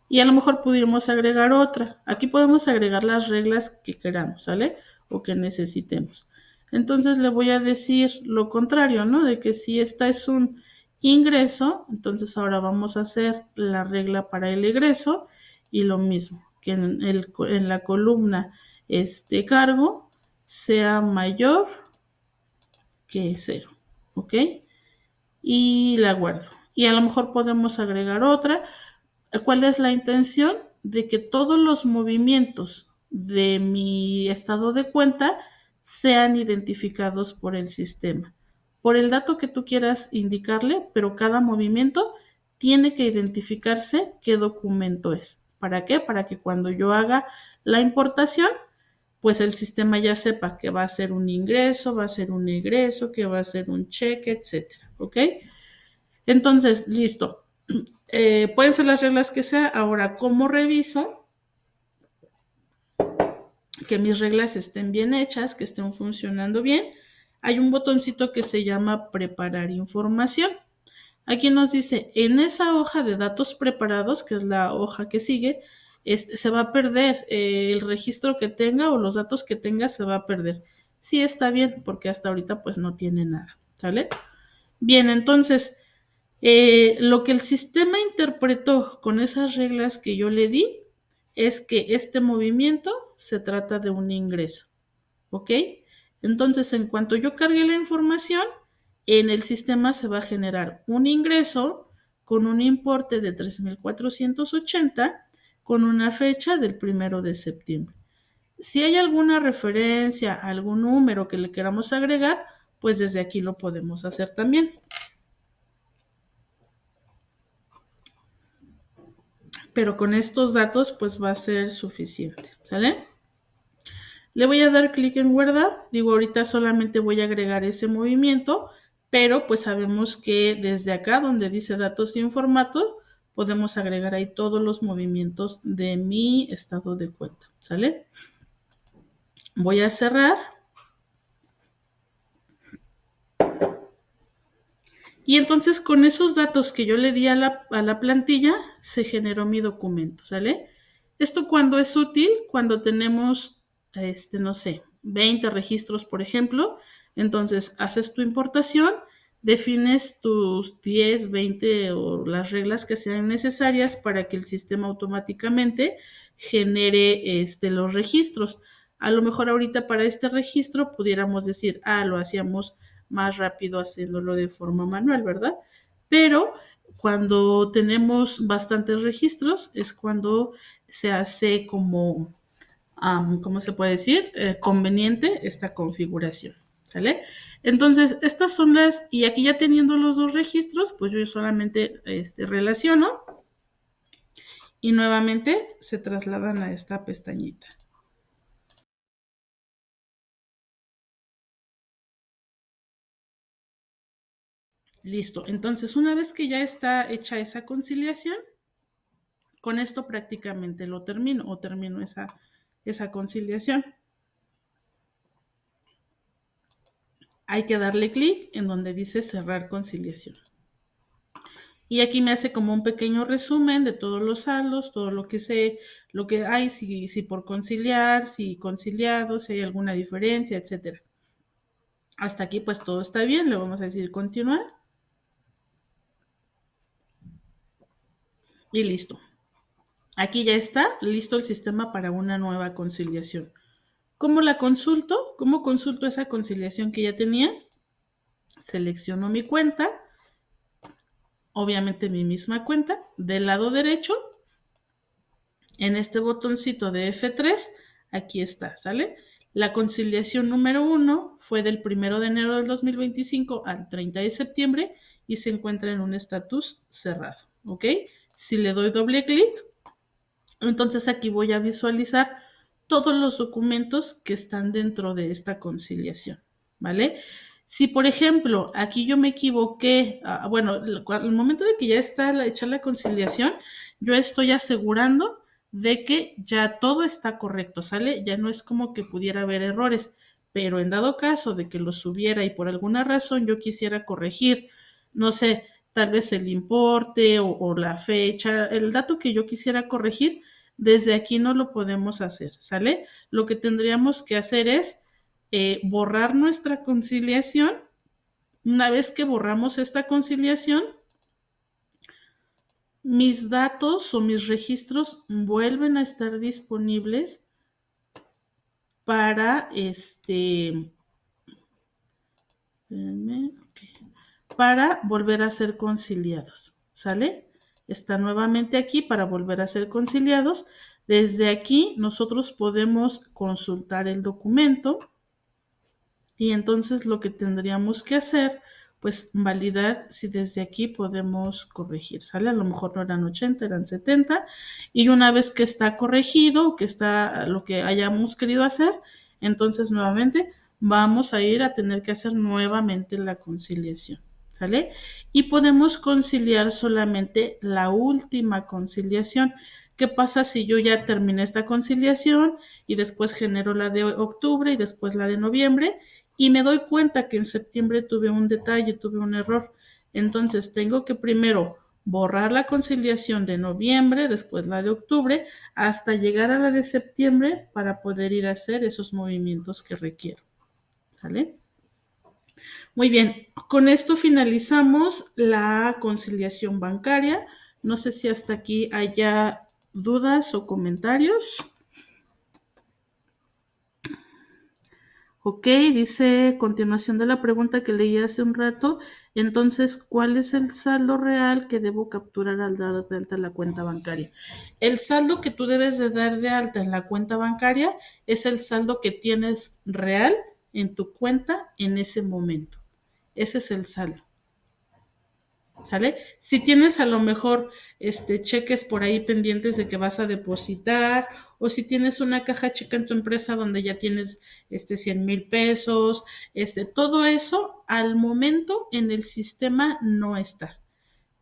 Y a lo mejor pudimos agregar otra. Aquí podemos agregar las reglas que queramos, ¿sale? O que necesitemos. Entonces le voy a decir lo contrario, ¿no? De que si esta es un ingreso, entonces ahora vamos a hacer la regla para el egreso y lo mismo, que en la columna cargo sea mayor que cero, ¿ok? Y la guardo. Y a lo mejor podemos agregar otra. ¿Cuál es la intención? De que todos los movimientos de mi estado de cuenta sean identificados por el sistema. Por el dato que tú quieras indicarle, pero cada movimiento tiene que identificarse qué documento es. ¿Para qué? Para que cuando yo haga la importación, pues el sistema ya sepa que va a ser un ingreso, va a ser un egreso, que va a ser un cheque, etcétera, ¿ok? Entonces, listo. Pueden ser las reglas que sea. Ahora, ¿cómo reviso que mis reglas estén bien hechas, que estén funcionando bien? Hay un botoncito que se llama preparar información. Aquí nos dice, en esa hoja de datos preparados, que es la hoja que sigue, se va a perder el registro que tenga o los datos que tenga se va a perder. Sí está bien, porque hasta ahorita pues no tiene nada, ¿sale? Bien, entonces, lo que el sistema interpretó con esas reglas que yo le di es que este movimiento se trata de un ingreso, ¿ok? Entonces, en cuanto yo cargue la información, en el sistema se va a generar un ingreso con un importe de 3,480 con una fecha del 1 de septiembre. Si hay alguna referencia, algún número que le queramos agregar, pues desde aquí lo podemos hacer también. Pero con estos datos pues va a ser suficiente, ¿sale? Le voy a dar clic en guardar, digo ahorita solamente voy a agregar ese movimiento, pero pues sabemos que desde acá donde dice datos sin formato, podemos agregar ahí todos los movimientos de mi estado de cuenta, ¿sale? Voy a cerrar. Y entonces con esos datos que yo le di a la plantilla, se generó mi documento, ¿sale? Esto cuando es útil, cuando tenemos, no sé, 20 registros, por ejemplo, entonces haces tu importación, defines tus 10, 20 o las reglas que sean necesarias para que el sistema automáticamente genere los registros. A lo mejor ahorita para este registro pudiéramos decir, lo hacíamos más rápido haciéndolo de forma manual, ¿verdad? Pero cuando tenemos bastantes registros es cuando se hace como, ¿cómo se puede decir? Conveniente esta configuración, ¿sale? Entonces, estas son las, y aquí ya teniendo los dos registros, pues yo solamente relaciono y nuevamente se trasladan a esta pestañita. Listo, entonces una vez que ya está hecha esa conciliación, con esto prácticamente lo termino o termino esa conciliación. Hay que darle clic en donde dice cerrar conciliación. Y aquí me hace como un pequeño resumen de todos los saldos, todo lo que hay, si por conciliar, si conciliado, si hay alguna diferencia, etcétera. Hasta aquí pues todo está bien, le vamos a decir continuar. Y listo. Aquí ya está listo el sistema para una nueva conciliación. ¿Cómo la consulto? ¿Cómo consulto esa conciliación que ya tenía? Selecciono mi cuenta, obviamente mi misma cuenta, del lado derecho, en este botoncito de F3, aquí está, ¿sale? La conciliación número 1 fue del 1 de enero del 2025 al 30 de septiembre y se encuentra en un estatus cerrado, ¿ok? Si le doy doble clic, entonces aquí voy a visualizar todos los documentos que están dentro de esta conciliación, ¿vale? Si, por ejemplo, aquí yo me equivoqué, bueno, al momento de que ya está hecha la conciliación, yo estoy asegurando de que ya todo está correcto, ¿sale? Ya no es como que pudiera haber errores, pero en dado caso de que los hubiera y por alguna razón yo quisiera corregir, no sé, tal vez el importe o la fecha, el dato que yo quisiera corregir, desde aquí no lo podemos hacer, ¿sale? Lo que tendríamos que hacer es borrar nuestra conciliación. Una vez que borramos esta conciliación, mis datos o mis registros vuelven a estar disponibles para para volver a ser conciliados, ¿sale? Está nuevamente aquí para volver a ser conciliados. Desde aquí nosotros podemos consultar el documento y entonces lo que tendríamos que hacer pues validar si desde aquí podemos corregir, ¿sale? A lo mejor no eran 80, eran 70, y una vez que está corregido, que está lo que hayamos querido hacer, entonces nuevamente vamos a ir a tener que hacer nuevamente la conciliación, ¿sale? Y podemos conciliar solamente la última conciliación. ¿Qué pasa si yo ya terminé esta conciliación y después genero la de octubre y después la de noviembre y me doy cuenta que en septiembre tuve un detalle, tuve un error? Entonces tengo que primero borrar la conciliación de noviembre, después la de octubre, hasta llegar a la de septiembre para poder ir a hacer esos movimientos que requiero. ¿Sale? Muy bien, con esto finalizamos la conciliación bancaria. No sé si hasta aquí haya dudas o comentarios. Ok, dice continuación de la pregunta que leí hace un rato. Entonces, ¿cuál es el saldo real que debo capturar al dar de alta la cuenta bancaria? El saldo que tú debes de dar de alta en la cuenta bancaria es el saldo que tienes real en tu cuenta en ese momento. Ese es el saldo. ¿Sale? Si tienes a lo mejor cheques por ahí pendientes de que vas a depositar, o si tienes una caja chica en tu empresa donde ya tienes 100,000 pesos, todo eso al momento en el sistema no está.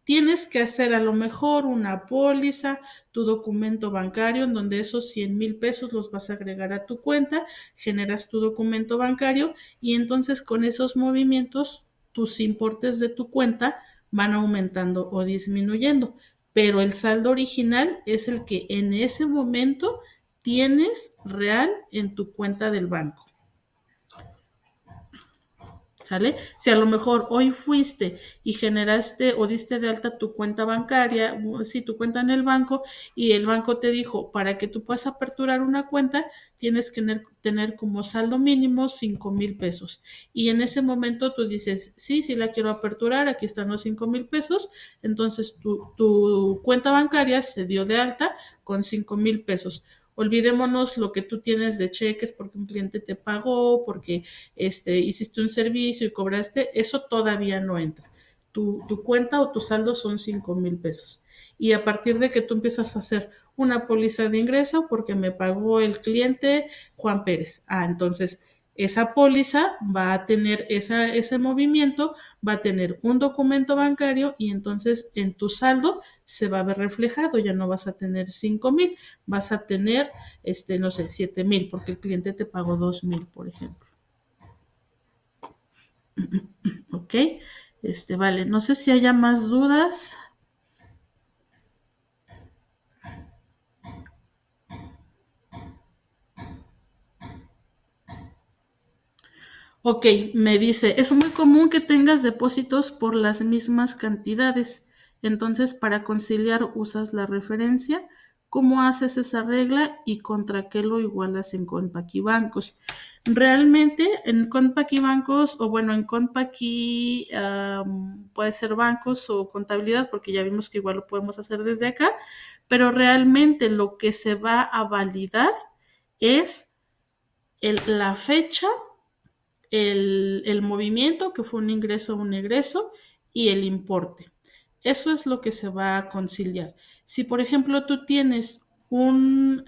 Tienes que hacer a lo mejor una póliza, tu documento bancario, en donde esos 100,000 pesos los vas a agregar a tu cuenta, generas tu documento bancario y entonces con esos movimientos tus importes de tu cuenta van aumentando o disminuyendo. Pero el saldo original es el que en ese momento tienes real en tu cuenta del banco. ¿Sale? Si a lo mejor hoy fuiste y generaste o diste de alta tu cuenta bancaria, sí, tu cuenta en el banco, y el banco te dijo, para que tú puedas aperturar una cuenta, tienes que tener como saldo mínimo 5,000 pesos. Y en ese momento tú dices, sí, sí la quiero aperturar, aquí están los 5,000 pesos, entonces tu cuenta bancaria se dio de alta con 5,000 pesos. Olvidémonos lo que tú tienes de cheques porque un cliente te pagó, porque hiciste un servicio y cobraste, eso todavía no entra. Tu cuenta o tu saldo son 5,000 pesos. Y a partir de que tú empiezas a hacer una póliza de ingreso porque me pagó el cliente Juan Pérez. Entonces esa póliza va a tener ese movimiento, va a tener un documento bancario y entonces en tu saldo se va a ver reflejado, ya no vas a tener 5,000, vas a tener, no sé, 7,000, porque el cliente te pagó 2,000, por ejemplo. Ok, vale, no sé si haya más dudas. Ok, me dice, es muy común que tengas depósitos por las mismas cantidades. Entonces, para conciliar usas la referencia. ¿Cómo haces esa regla y contra qué lo igualas en Compaqui Bancos? Realmente en Compaqui Bancos, o bueno, en Compaqui puede ser bancos o contabilidad, porque ya vimos que igual lo podemos hacer desde acá, pero realmente lo que se va a validar es la fecha, el movimiento, que fue un ingreso o un egreso, y el importe. Eso es lo que se va a conciliar. Si, por ejemplo, tú tienes un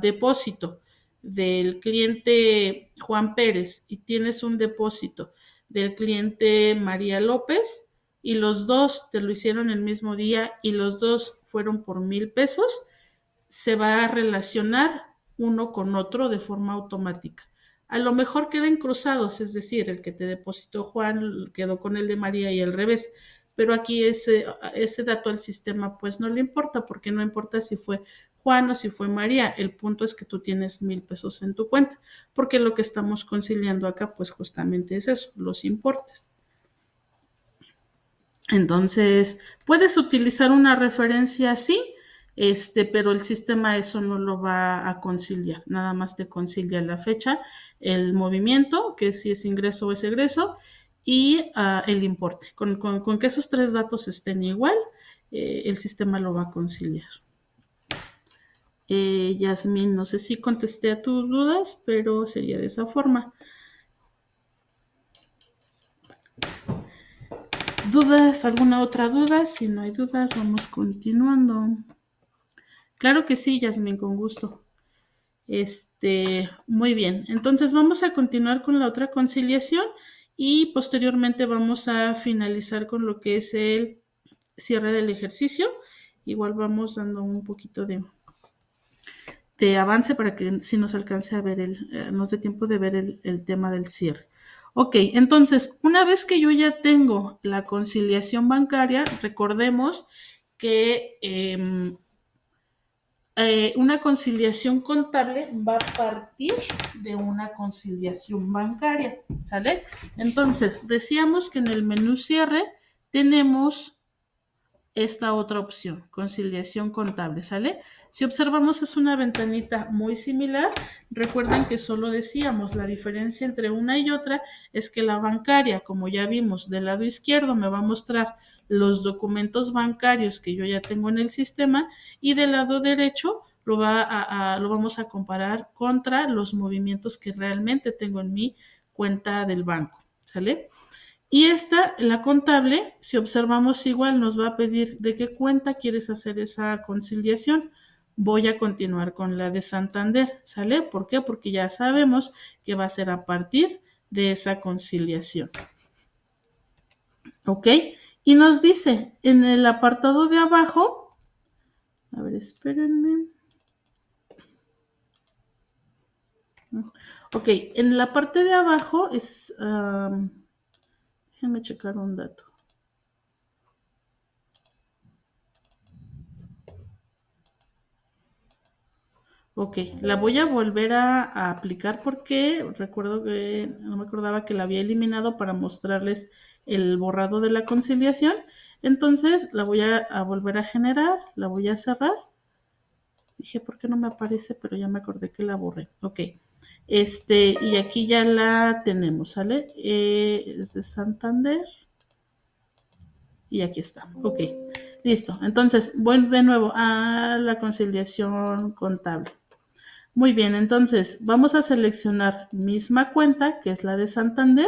depósito del cliente Juan Pérez y tienes un depósito del cliente María López y los dos te lo hicieron el mismo día y los dos fueron por 1,000 pesos, se va a relacionar uno con otro de forma automática. A lo mejor queden cruzados, es decir, el que te depositó Juan quedó con el de María y al revés, pero aquí ese dato al sistema pues no le importa, porque no importa si fue Juan o si fue María, el punto es que tú tienes 1,000 pesos en tu cuenta, porque lo que estamos conciliando acá pues justamente es eso, los importes. Entonces, puedes utilizar una referencia así, pero el sistema eso no lo va a conciliar, nada más te concilia la fecha, el movimiento, que si es ingreso o es egreso, y el importe. Con que esos tres datos estén igual, el sistema lo va a conciliar. Yasmín, no sé si contesté a tus dudas, pero sería de esa forma. ¿Dudas? ¿Alguna otra duda? Si no hay dudas, vamos continuando. Claro que sí, Yasmin, con gusto. Muy bien. Entonces vamos a continuar con la otra conciliación y posteriormente vamos a finalizar con lo que es el cierre del ejercicio. Igual vamos dando un poquito de avance para que si nos alcance a ver nos dé tiempo de ver el tema del cierre. Ok, entonces, una vez que yo ya tengo la conciliación bancaria, recordemos que una conciliación contable va a partir de una conciliación bancaria, ¿sale? Entonces, decíamos que en el menú cierre tenemos esta otra opción, conciliación contable, ¿sale? Si observamos es una ventanita muy similar. Recuerden que solo decíamos la diferencia entre una y otra es que la bancaria, como ya vimos, del lado izquierdo me va a mostrar los documentos bancarios que yo ya tengo en el sistema y del lado derecho lo vamos a comparar contra los movimientos que realmente tengo en mi cuenta del banco, ¿sale? Y esta, la contable, si observamos igual, nos va a pedir de qué cuenta quieres hacer esa conciliación. Voy a continuar con la de Santander, ¿sale? ¿Por qué? Porque ya sabemos que va a ser a partir de esa conciliación. ¿Ok? Y nos dice en el apartado de abajo, a ver, espérenme. Ok, en la parte de abajo es, déjenme checar un dato. Ok, la voy a volver a aplicar porque recuerdo que no me acordaba que la había eliminado para mostrarles el borrado de la conciliación. Entonces la voy a volver a generar, la voy a cerrar. Dije, ¿por qué no me aparece? Pero ya me acordé que la borré. Ok, y aquí ya la tenemos, ¿sale? Es de Santander y aquí está. Ok, listo. Entonces voy de nuevo a la conciliación contable. Muy bien, entonces vamos a seleccionar misma cuenta, que es la de Santander.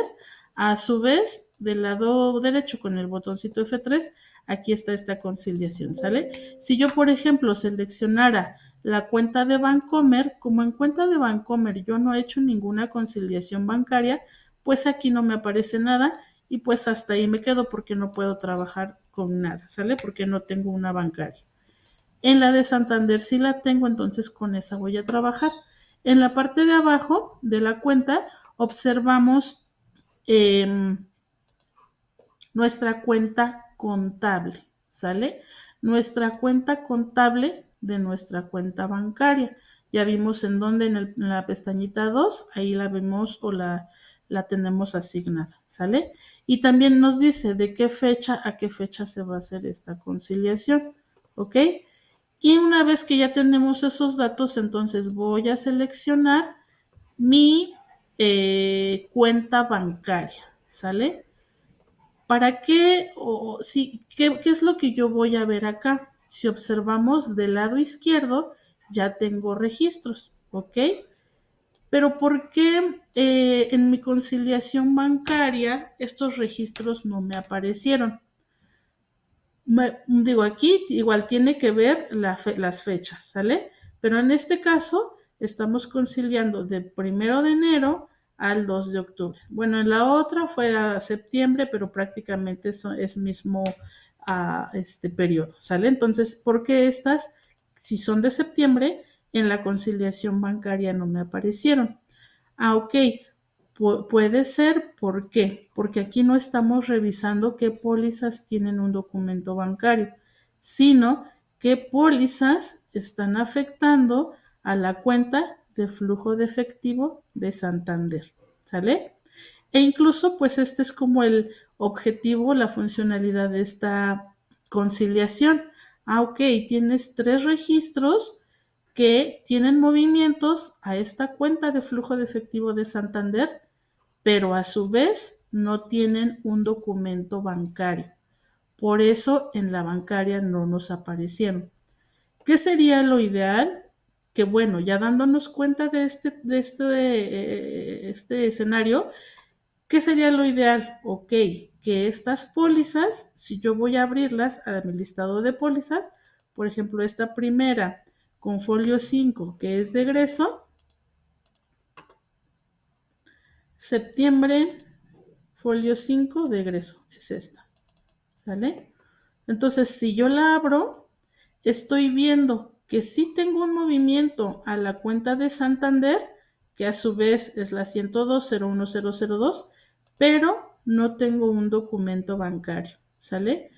A su vez, del lado derecho con el botoncito F3, aquí está esta conciliación, ¿sale? Si yo, por ejemplo, seleccionara la cuenta de Bancomer, como en cuenta de Bancomer yo no he hecho ninguna conciliación bancaria, pues aquí no me aparece nada y pues hasta ahí me quedo porque no puedo trabajar con nada, ¿sale? Porque no tengo una bancaria. En la de Santander sí la tengo, entonces con esa voy a trabajar. En la parte de abajo de la cuenta observamos eh, nuestra cuenta contable, ¿sale? Nuestra cuenta contable de nuestra cuenta bancaria. Ya vimos en dónde, en la pestañita 2, ahí la vemos o la tenemos asignada, ¿sale? Y también nos dice de qué fecha a qué fecha se va a hacer esta conciliación, ¿ok? Y una vez que ya tenemos esos datos, entonces voy a seleccionar mi cuenta bancaria, ¿sale? ¿Para qué? ¿Qué es lo que yo voy a ver acá? Si observamos del lado izquierdo, ya tengo registros, ¿ok? Pero ¿por qué en mi conciliación bancaria estos registros no me aparecieron? Digo, aquí igual tiene que ver las fechas, ¿sale? Pero en este caso estamos conciliando de 1 de enero al 2 de octubre. Bueno, en la otra fue a septiembre, pero prácticamente es mismo este periodo, ¿sale? Entonces, ¿por qué estas, si son de septiembre, en la conciliación bancaria no me aparecieron? Ok, puede ser, ¿por qué? Porque aquí no estamos revisando qué pólizas tienen un documento bancario, sino qué pólizas están afectando a la cuenta de flujo de efectivo de Santander, ¿sale? E incluso, pues este es como el objetivo, la funcionalidad de esta conciliación. Ok, tienes 3 registros que tienen movimientos a esta cuenta de flujo de efectivo de Santander, pero a su vez no tienen un documento bancario. Por eso en la bancaria no nos aparecieron. ¿Qué sería lo ideal? Que bueno, ya dándonos cuenta de este escenario, ¿qué sería lo ideal? Ok, que estas pólizas, si yo voy a abrirlas a mi listado de pólizas, por ejemplo, esta primera con folio 5, que es de egreso, septiembre, folio 5 de egreso, es esta, ¿sale? Entonces, si yo la abro, estoy viendo que sí tengo un movimiento a la cuenta de Santander, que a su vez es la 102-01002, pero no tengo un documento bancario, ¿sale?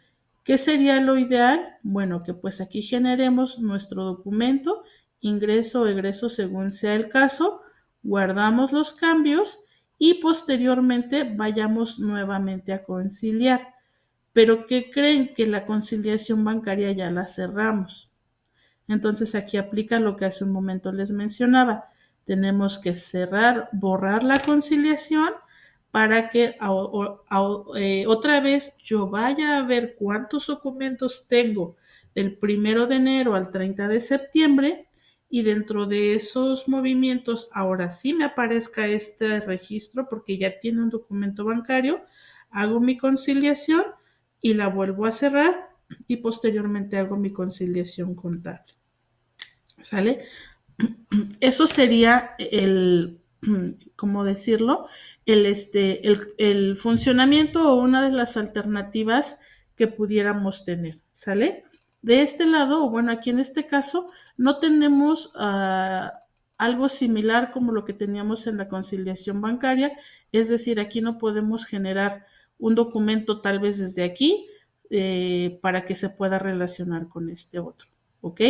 ¿Qué sería lo ideal? Bueno, que pues aquí generemos nuestro documento, ingreso o egreso según sea el caso, guardamos los cambios y posteriormente vayamos nuevamente a conciliar. Pero ¿qué creen? Que la conciliación bancaria ya la cerramos. Entonces aquí aplica lo que hace un momento les mencionaba. Tenemos que cerrar, borrar la conciliación para que otra vez yo vaya a ver cuántos documentos tengo del 1 de enero al 30 de septiembre y dentro de esos movimientos ahora sí me aparezca este registro porque ya tiene un documento bancario, hago mi conciliación y la vuelvo a cerrar y posteriormente hago mi conciliación contable. ¿Sale? Eso sería ¿cómo decirlo? El funcionamiento o una de las alternativas que pudiéramos tener, ¿sale? De este lado, o bueno, aquí en este caso, no tenemos algo similar como lo que teníamos en la conciliación bancaria, es decir, aquí no podemos generar un documento tal vez desde aquí para que se pueda relacionar con este otro, ¿ok?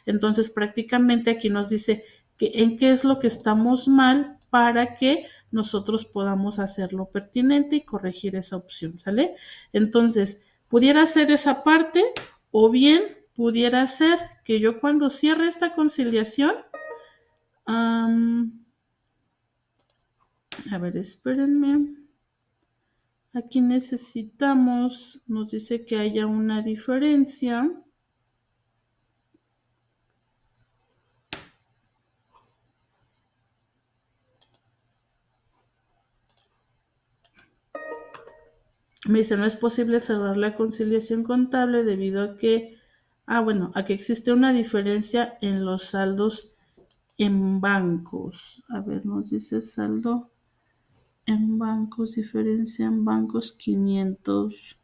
Entonces, prácticamente aquí nos dice que en qué es lo que estamos mal para que nosotros podamos hacerlo pertinente y corregir esa opción, ¿sale? Entonces, pudiera ser esa parte o bien pudiera ser que yo cuando cierre esta conciliación, a ver, espérenme. Aquí necesitamos, nos dice que haya una diferencia. Me dice, no es posible cerrar la conciliación contable debido a que, bueno, a que existe una diferencia en los saldos en bancos. A ver, nos dice saldo en bancos, diferencia en bancos 500.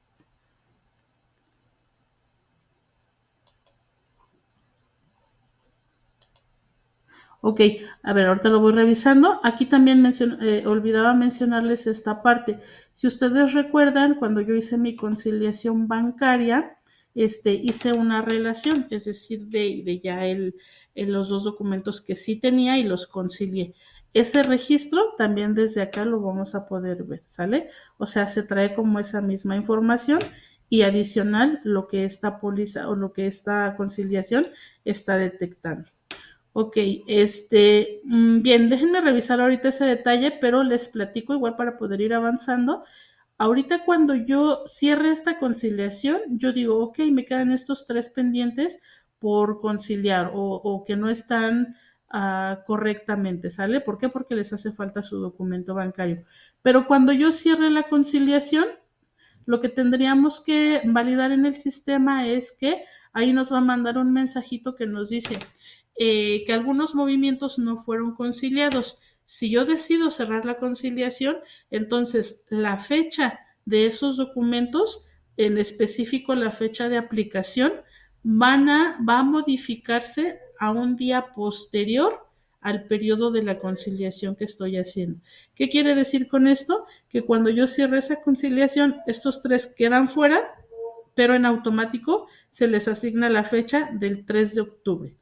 Ok, a ver, ahorita lo voy revisando. Aquí también olvidaba mencionarles esta parte. Si ustedes recuerdan, cuando yo hice mi conciliación bancaria, hice una relación, es decir, de ya los dos documentos que sí tenía y los concilié. Ese registro también desde acá lo vamos a poder ver, ¿sale? O sea, se trae como esa misma información y adicional lo que esta póliza o lo que esta conciliación está detectando. Ok, bien, déjenme revisar ahorita ese detalle, pero les platico igual para poder ir avanzando. Ahorita cuando yo cierre esta conciliación, yo digo, ok, me quedan estos tres pendientes por conciliar o que no están correctamente, ¿sale? ¿Por qué? Porque les hace falta su documento bancario. Pero cuando yo cierre la conciliación, lo que tendríamos que validar en el sistema es que ahí nos va a mandar un mensajito que nos dice que algunos movimientos no fueron conciliados. Si yo decido cerrar la conciliación, entonces la fecha de esos documentos, en específico la fecha de aplicación, va a modificarse a un día posterior al periodo de la conciliación que estoy haciendo. ¿Qué quiere decir con esto? Que cuando yo cierre esa conciliación, estos tres quedan fuera, pero en automático se les asigna la fecha del 3 de octubre.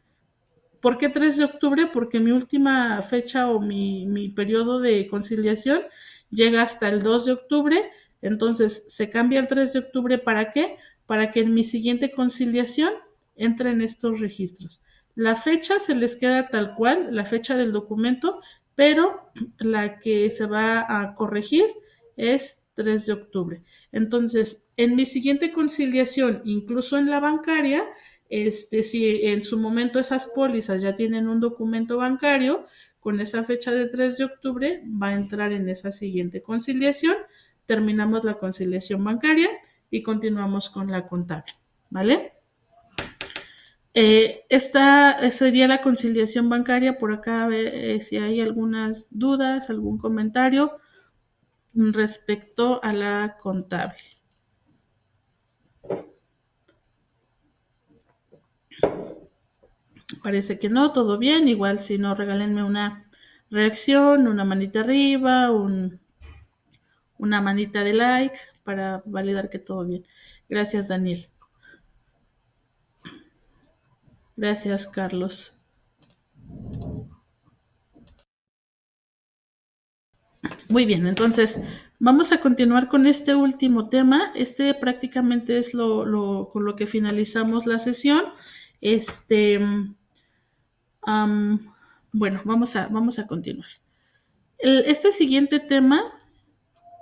¿Por qué 3 de octubre? Porque mi última fecha o mi periodo de conciliación llega hasta el 2 de octubre, entonces se cambia el 3 de octubre ¿para qué? Para que en mi siguiente conciliación entren estos registros. La fecha se les queda tal cual, la fecha del documento, pero la que se va a corregir es 3 de octubre. Entonces, en mi siguiente conciliación, incluso en la bancaria, si en su momento esas pólizas ya tienen un documento bancario, con esa fecha de 3 de octubre va a entrar en esa siguiente conciliación terminamos la conciliación bancaria y continuamos con la contable, ¿vale? Esta sería la conciliación bancaria. Por acá, si hay algunas dudas, algún comentario respecto a la contable. Parece que no, todo bien. Igual si no, regálenme una reacción, una manita arriba, una manita de like para validar que todo bien. Gracias, Daniel. Gracias, Carlos. Muy bien, entonces vamos a continuar con este último tema. Este prácticamente es con lo que finalizamos la sesión. Este, um, bueno, vamos a continuar. Este siguiente tema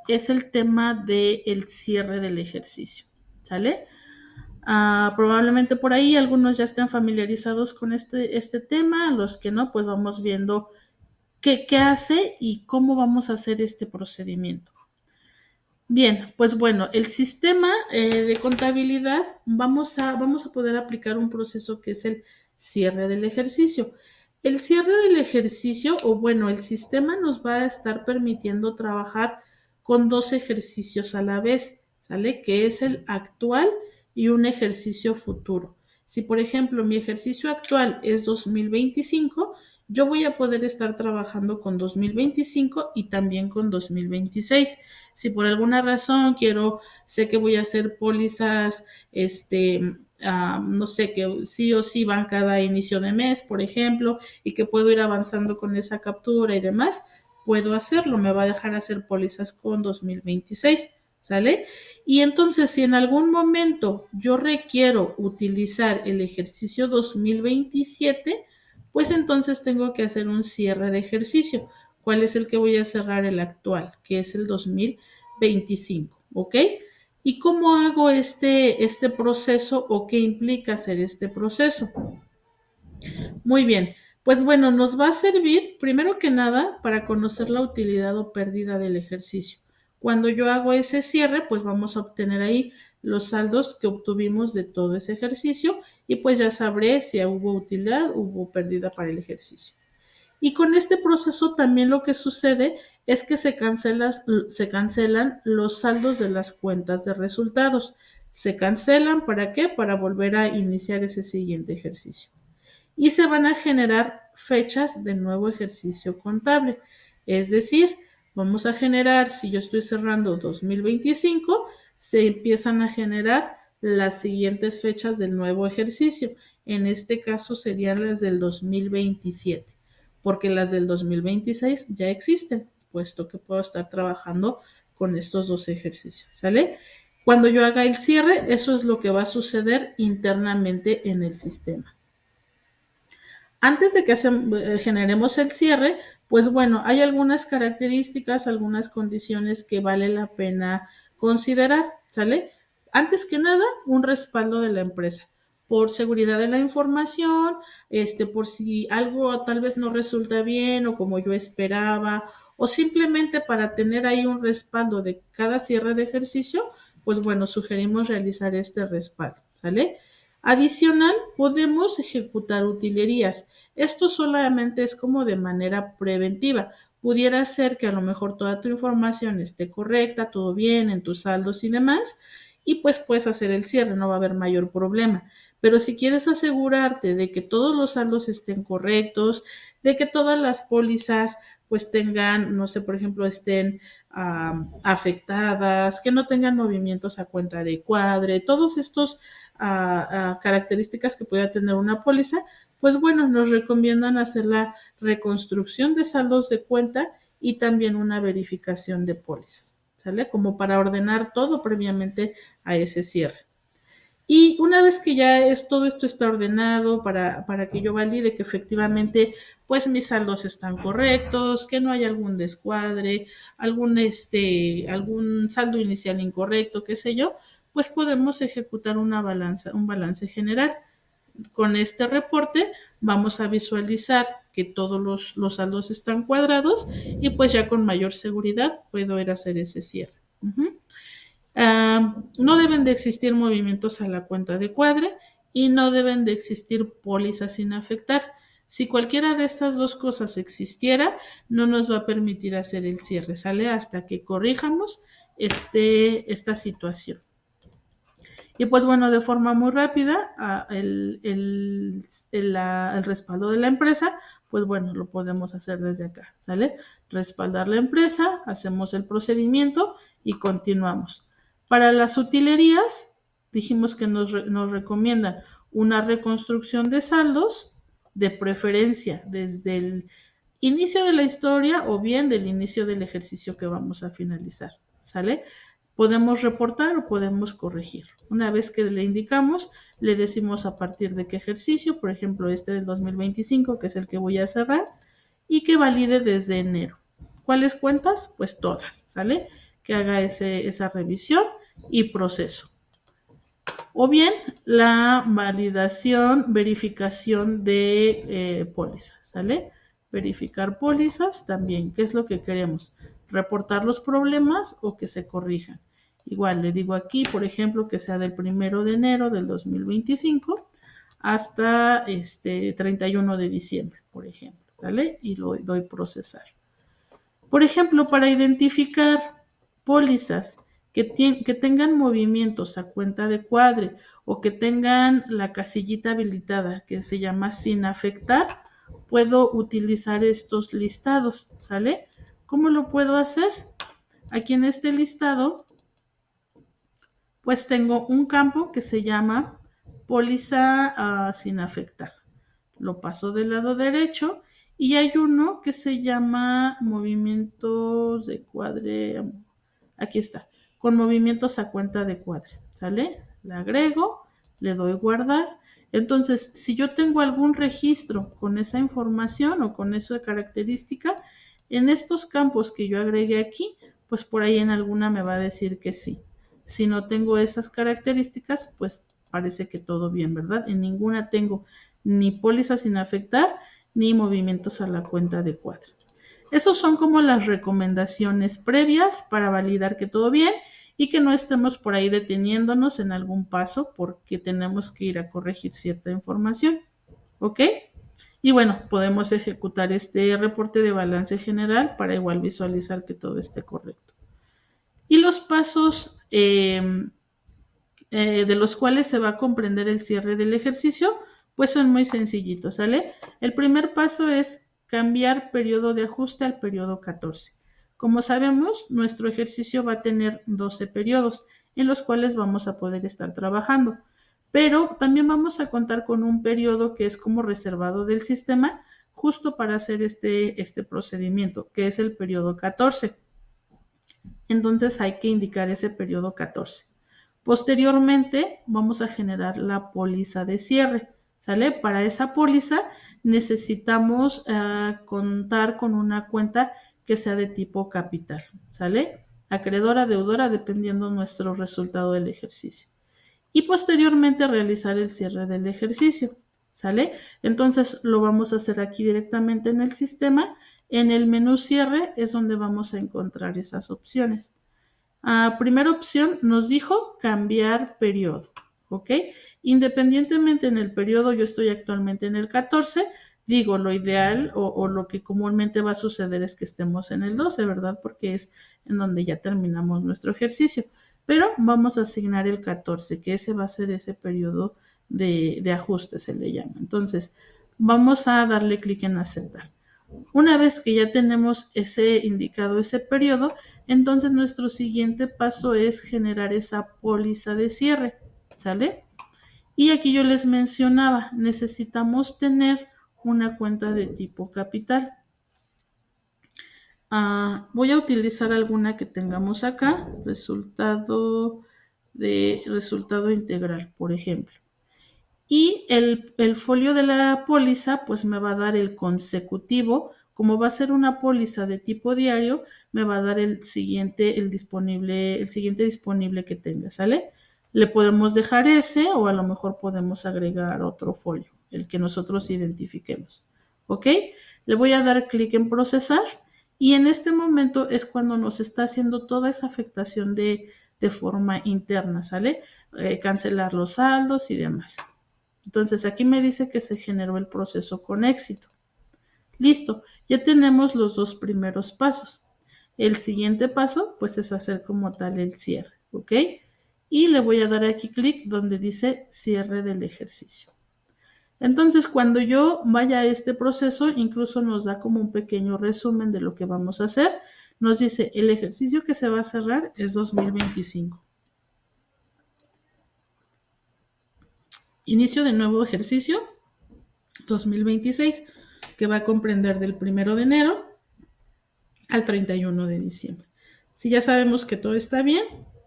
es el tema del cierre del ejercicio, ¿sale? Probablemente por ahí algunos ya estén familiarizados con este tema, los que no, pues vamos viendo qué hace y cómo vamos a hacer este procedimiento. Bien, pues bueno, el sistema de contabilidad vamos a poder aplicar un proceso que es el cierre del ejercicio. El cierre del ejercicio, o bueno, el sistema nos va a estar permitiendo trabajar con dos ejercicios a la vez, ¿sale? Que es el actual y un ejercicio futuro. Si, por ejemplo, mi ejercicio actual es 2025, yo voy a poder estar trabajando con 2025 y también con 2026. Si por alguna razón sé que voy a hacer pólizas, no sé, que sí o sí van cada inicio de mes, por ejemplo, y que puedo ir avanzando con esa captura y demás, puedo hacerlo, me va a dejar hacer pólizas con 2026, ¿sale? Y entonces, si en algún momento yo requiero utilizar el ejercicio 2027, pues entonces tengo que hacer un cierre de ejercicio. ¿Cuál es el que voy a cerrar? El actual, que es el 2025, ¿ok? ¿Y cómo hago este proceso o qué implica hacer este proceso? Muy bien, pues bueno, nos va a servir primero que nada para conocer la utilidad o pérdida del ejercicio. Cuando yo hago ese cierre, pues vamos a obtener ahí los saldos que obtuvimos de todo ese ejercicio y pues ya sabré si hubo utilidad, hubo pérdida para el ejercicio. Y con este proceso también lo que sucede es que se cancelan los saldos de las cuentas de resultados. Se cancelan, ¿para qué? Para volver a iniciar ese siguiente ejercicio. Y se van a generar fechas de nuevo ejercicio contable. Es decir, vamos a generar, si yo estoy cerrando 2025, se empiezan a generar las siguientes fechas del nuevo ejercicio. En este caso serían las del 2027, porque las del 2026 ya existen, puesto que puedo estar trabajando con estos dos ejercicios, ¿sale? Cuando yo haga el cierre, eso es lo que va a suceder internamente en el sistema. Antes de que generemos el cierre, pues bueno, hay algunas características, algunas condiciones que vale la pena considerar, ¿sale? Antes que nada, un respaldo de la empresa por seguridad de la información, por si algo tal vez no resulta bien o como yo esperaba, o simplemente para tener ahí un respaldo de cada cierre de ejercicio, pues bueno, sugerimos realizar este respaldo, ¿sale? Adicional, podemos ejecutar utilerías. Esto solamente es como de manera preventiva. Pudiera ser que a lo mejor toda tu información esté correcta, todo bien en tus saldos y demás, y pues puedes hacer el cierre, no va a haber mayor problema. Pero si quieres asegurarte de que todos los saldos estén correctos, de que todas las pólizas pues tengan, no sé, por ejemplo, estén afectadas, que no tengan movimientos a cuenta de cuadre, todos estos características que pueda tener una póliza, pues bueno, nos recomiendan hacer la reconstrucción de saldos de cuenta y también una verificación de pólizas, ¿sale? Como para ordenar todo previamente a ese cierre. Y una vez que ya todo esto está ordenado para que yo valide que efectivamente pues mis saldos están correctos, que no hay algún descuadre, algún saldo inicial incorrecto, qué sé yo, pues podemos ejecutar un balance general. Con este reporte vamos a visualizar que todos los saldos están cuadrados y pues ya con mayor seguridad puedo ir a hacer ese cierre. Ujú. No deben de existir movimientos a la cuenta de cuadre y no deben de existir pólizas sin afectar. Si cualquiera de estas dos cosas existiera, no nos va a permitir hacer el cierre, ¿sale? Hasta que corrijamos esta situación. Y pues bueno, de forma muy rápida, el respaldo de la empresa, pues bueno, lo podemos hacer desde acá, ¿sale? Respaldar la empresa, hacemos el procedimiento y continuamos. Para las utilerías, dijimos que nos recomiendan una reconstrucción de saldos, de preferencia desde el inicio de la historia o bien del inicio del ejercicio que vamos a finalizar, ¿sale? Podemos reportar o podemos corregir. Una vez que le indicamos, le decimos a partir de qué ejercicio, por ejemplo, este del 2025, que es el que voy a cerrar, y que valide desde enero. ¿Cuáles cuentas? Pues todas, ¿sale? Que haga esa revisión y proceso. O bien la validación, verificación de pólizas, ¿sale? Verificar pólizas también, ¿qué es lo que queremos? Reportar los problemas o que se corrijan. Igual le digo aquí, por ejemplo, que sea del 1 de enero del 2025 hasta 31 de diciembre, por ejemplo, ¿vale? Y lo doy procesar. Por ejemplo, para identificar pólizas que tengan movimientos a cuenta de cuadre o que tengan la casillita habilitada que se llama sin afectar, puedo utilizar estos listados, ¿sale? ¿Cómo lo puedo hacer? Aquí en este listado, pues tengo un campo que se llama póliza sin afectar. Lo paso del lado derecho y hay uno que se llama movimientos de cuadre. Aquí está, con movimientos a cuenta de cuadre, ¿sale? La agrego, le doy guardar. Entonces, si yo tengo algún registro con esa información o con esa característica, en estos campos que yo agregué aquí, pues por ahí en alguna me va a decir que sí. Si no tengo esas características, pues parece que todo bien, ¿verdad? En ninguna tengo ni póliza sin afectar, ni movimientos a la cuenta de cuadro. Esas son como las recomendaciones previas para validar que todo bien y que no estemos por ahí deteniéndonos en algún paso porque tenemos que ir a corregir cierta información. ¿Ok? Y bueno, podemos ejecutar este reporte de balance general para igual visualizar que todo esté correcto. Y los pasos de los cuales se va a comprender el cierre del ejercicio, pues son muy sencillitos, ¿sale? El primer paso es cambiar periodo de ajuste al periodo 14. Como sabemos, nuestro ejercicio va a tener 12 periodos en los cuales vamos a poder estar trabajando, pero también vamos a contar con un periodo que es como reservado del sistema justo para hacer este procedimiento, que es el periodo 14. Entonces hay que indicar ese periodo 14. Posteriormente vamos a generar la póliza de cierre, ¿sale? Para esa póliza necesitamos contar con una cuenta que sea de tipo capital, ¿sale? Acreedora, deudora, dependiendo nuestro resultado del ejercicio. Y posteriormente realizar el cierre del ejercicio, ¿sale? Entonces lo vamos a hacer aquí directamente en el sistema. En el menú cierre es donde vamos a encontrar esas opciones. Primera opción nos dijo cambiar periodo, ¿ok? Independientemente en el periodo, yo estoy actualmente en el 14, digo, lo ideal o lo que comúnmente va a suceder es que estemos en el 12, ¿verdad? Porque es en donde ya terminamos nuestro ejercicio. Pero vamos a asignar el 14, que ese va a ser ese periodo de ajuste, se le llama. Entonces, vamos a darle clic en aceptar. Una vez que ya tenemos indicado ese periodo, entonces nuestro siguiente paso es generar esa póliza de cierre, ¿sale? Y aquí yo les mencionaba, necesitamos tener una cuenta de tipo capital. Voy a utilizar alguna que tengamos acá, resultado integral, por ejemplo. Y el folio de la póliza, pues me va a dar el consecutivo. Como va a ser una póliza de tipo diario, me va a dar el siguiente disponible que tenga, ¿sale? Le podemos dejar ese o a lo mejor podemos agregar otro folio, el que nosotros identifiquemos. ¿Ok? Le voy a dar clic en procesar Y en este momento es cuando nos está haciendo toda esa afectación de forma interna, ¿sale? Cancelar los saldos y demás. Entonces aquí me dice que se generó el proceso con éxito. Listo, ya tenemos los dos primeros pasos. El siguiente paso, pues, es hacer como tal el cierre, ¿ok? Y le voy a dar aquí clic donde dice cierre del ejercicio. Entonces, cuando yo vaya a este proceso, incluso nos da como un pequeño resumen de lo que vamos a hacer. Nos dice, el ejercicio que se va a cerrar es 2025. Inicio de nuevo ejercicio 2026, que va a comprender del 1 de enero al 31 de diciembre. Si ya sabemos que todo está bien,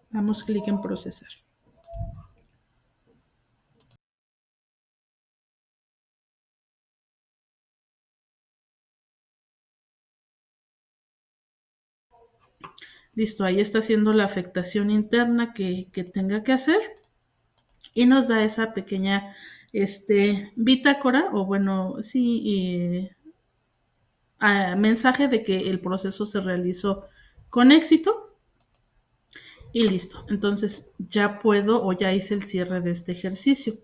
damos clic en procesar. Listo, ahí está haciendo la afectación interna que tenga que hacer y nos da esa pequeña bitácora o bueno, sí, mensaje de que el proceso se realizó con éxito y listo. Entonces ya puedo o ya hice el cierre de este ejercicio.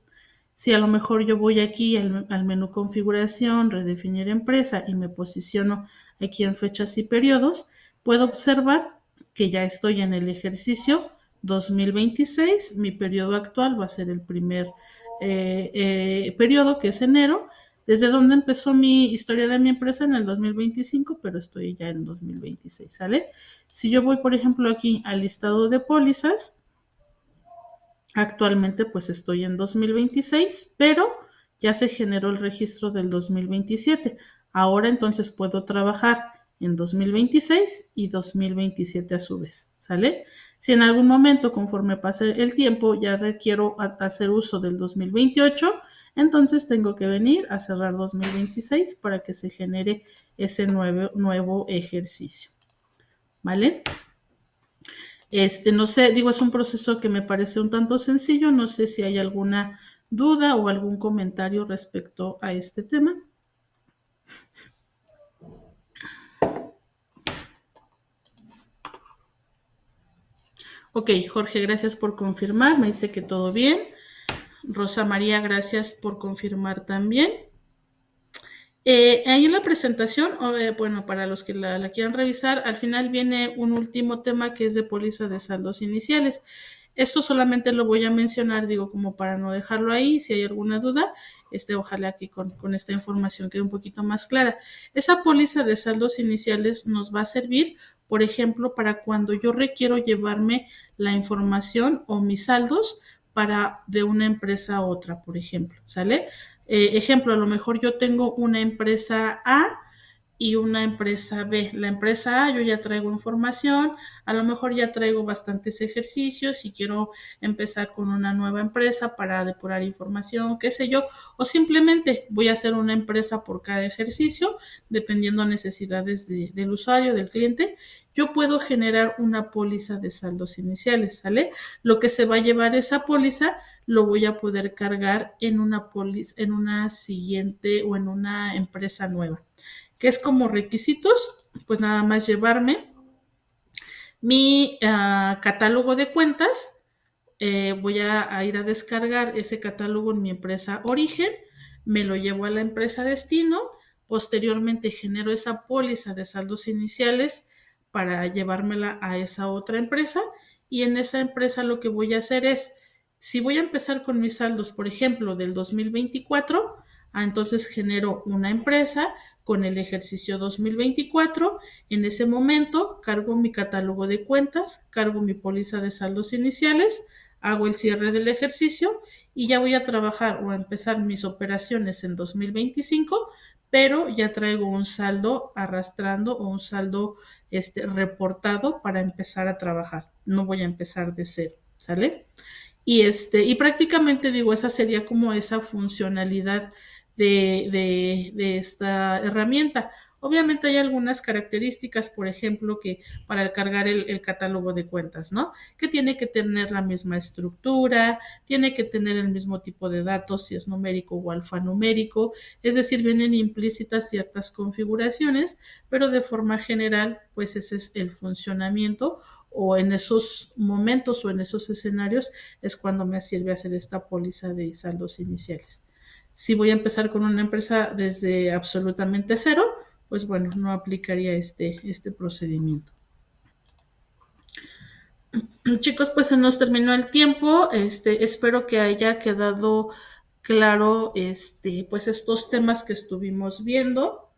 Si a lo mejor yo voy aquí al menú configuración, redefinir empresa y me posiciono aquí en fechas y periodos, puedo observar que ya estoy en el ejercicio 2026. Mi periodo actual va a ser el primer periodo, que es enero, desde donde empezó mi historia de mi empresa en el 2025, pero estoy ya en 2026, ¿sale? Si yo voy, por ejemplo, aquí al listado de pólizas, actualmente pues estoy en 2026, pero ya se generó el registro del 2027. Ahora entonces puedo trabajar en 2026 y 2027 a su vez, ¿sale? Si en algún momento, conforme pase el tiempo, ya requiero hacer uso del 2028, entonces tengo que venir a cerrar 2026 para que se genere ese nuevo ejercicio, ¿vale? No sé, digo, es un proceso que me parece un tanto sencillo, no sé si hay alguna duda o algún comentario respecto a este tema. Ok, Jorge, gracias por confirmar, me dice que todo bien. Rosa María, gracias por confirmar también. Ahí en la presentación, bueno, para los que la quieran revisar, al final viene un último tema que es de póliza de saldos iniciales. Esto solamente lo voy a mencionar, digo, como para no dejarlo ahí. Si hay alguna duda, ojalá aquí con esta información quede un poquito más clara. Esa póliza de saldos iniciales nos va a servir, por ejemplo, para cuando yo requiero llevarme la información o mis saldos para de una empresa a otra, por ejemplo, ¿sale? Ejemplo, a lo mejor yo tengo una empresa A y una empresa B. La empresa A yo ya traigo información, a lo mejor ya traigo bastantes ejercicios y quiero empezar con una nueva empresa para depurar información, qué sé yo, o simplemente voy a hacer una empresa por cada ejercicio, dependiendo necesidades del usuario, del cliente. Yo puedo generar una póliza de saldos iniciales, ¿sale? Lo que se va a llevar esa póliza lo voy a poder cargar en una póliza, en una siguiente o en una empresa nueva. Que es como requisitos, pues nada más llevarme mi catálogo de cuentas. Voy a ir a descargar ese catálogo en mi empresa origen, me lo llevo a la empresa destino, posteriormente genero esa póliza de saldos iniciales para llevármela a esa otra empresa y en esa empresa lo que voy a hacer es, si voy a empezar con mis saldos, por ejemplo, del 2024, entonces genero una empresa con el ejercicio 2024, en ese momento cargo mi catálogo de cuentas, cargo mi póliza de saldos iniciales, hago el cierre del ejercicio y ya voy a trabajar o a empezar mis operaciones en 2025, pero ya traigo un saldo arrastrando o un saldo reportado para empezar a trabajar. No voy a empezar de cero, ¿sale? Y prácticamente digo, esa sería como esa funcionalidad de esta herramienta. Obviamente hay algunas características, por ejemplo, que para cargar el catálogo de cuentas, ¿no? Que tiene que tener la misma estructura, tiene que tener el mismo tipo de datos, si es numérico o alfanumérico, es decir, vienen implícitas ciertas configuraciones, pero de forma general, pues ese es el funcionamiento o en esos momentos o en esos escenarios es cuando me sirve hacer esta póliza de saldos iniciales. Si voy a empezar con una empresa desde absolutamente cero, pues bueno, no aplicaría este procedimiento. Chicos, pues se nos terminó el tiempo. Espero que haya quedado claro, pues estos temas que estuvimos viendo.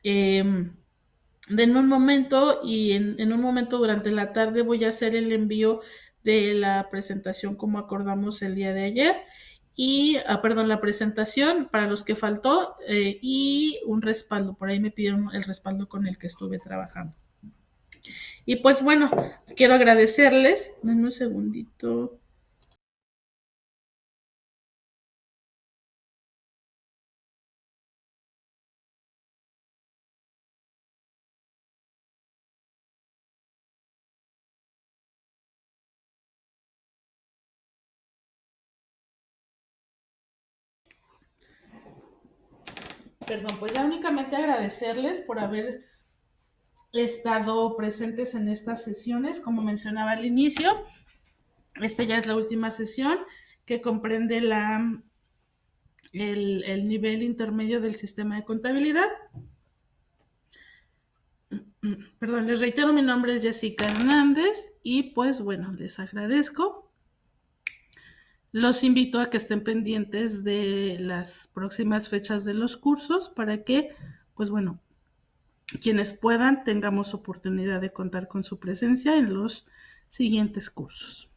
Eh, Den un momento y en un momento durante la tarde voy a hacer el envío de la presentación como acordamos el día de ayer y, perdón, la presentación para los que faltó y un respaldo. Por ahí me pidieron el respaldo con el que estuve trabajando. Y pues bueno, quiero agradecerles. Denme un segundito. Perdón, pues ya únicamente agradecerles por haber estado presentes en estas sesiones, como mencionaba al inicio. Esta ya es la última sesión que comprende el nivel intermedio del sistema de contabilidad. Perdón, les reitero, mi nombre es Jessica Hernández y pues bueno, les agradezco. Los invito a que estén pendientes de las próximas fechas de los cursos para que, pues bueno, quienes puedan tengamos oportunidad de contar con su presencia en los siguientes cursos.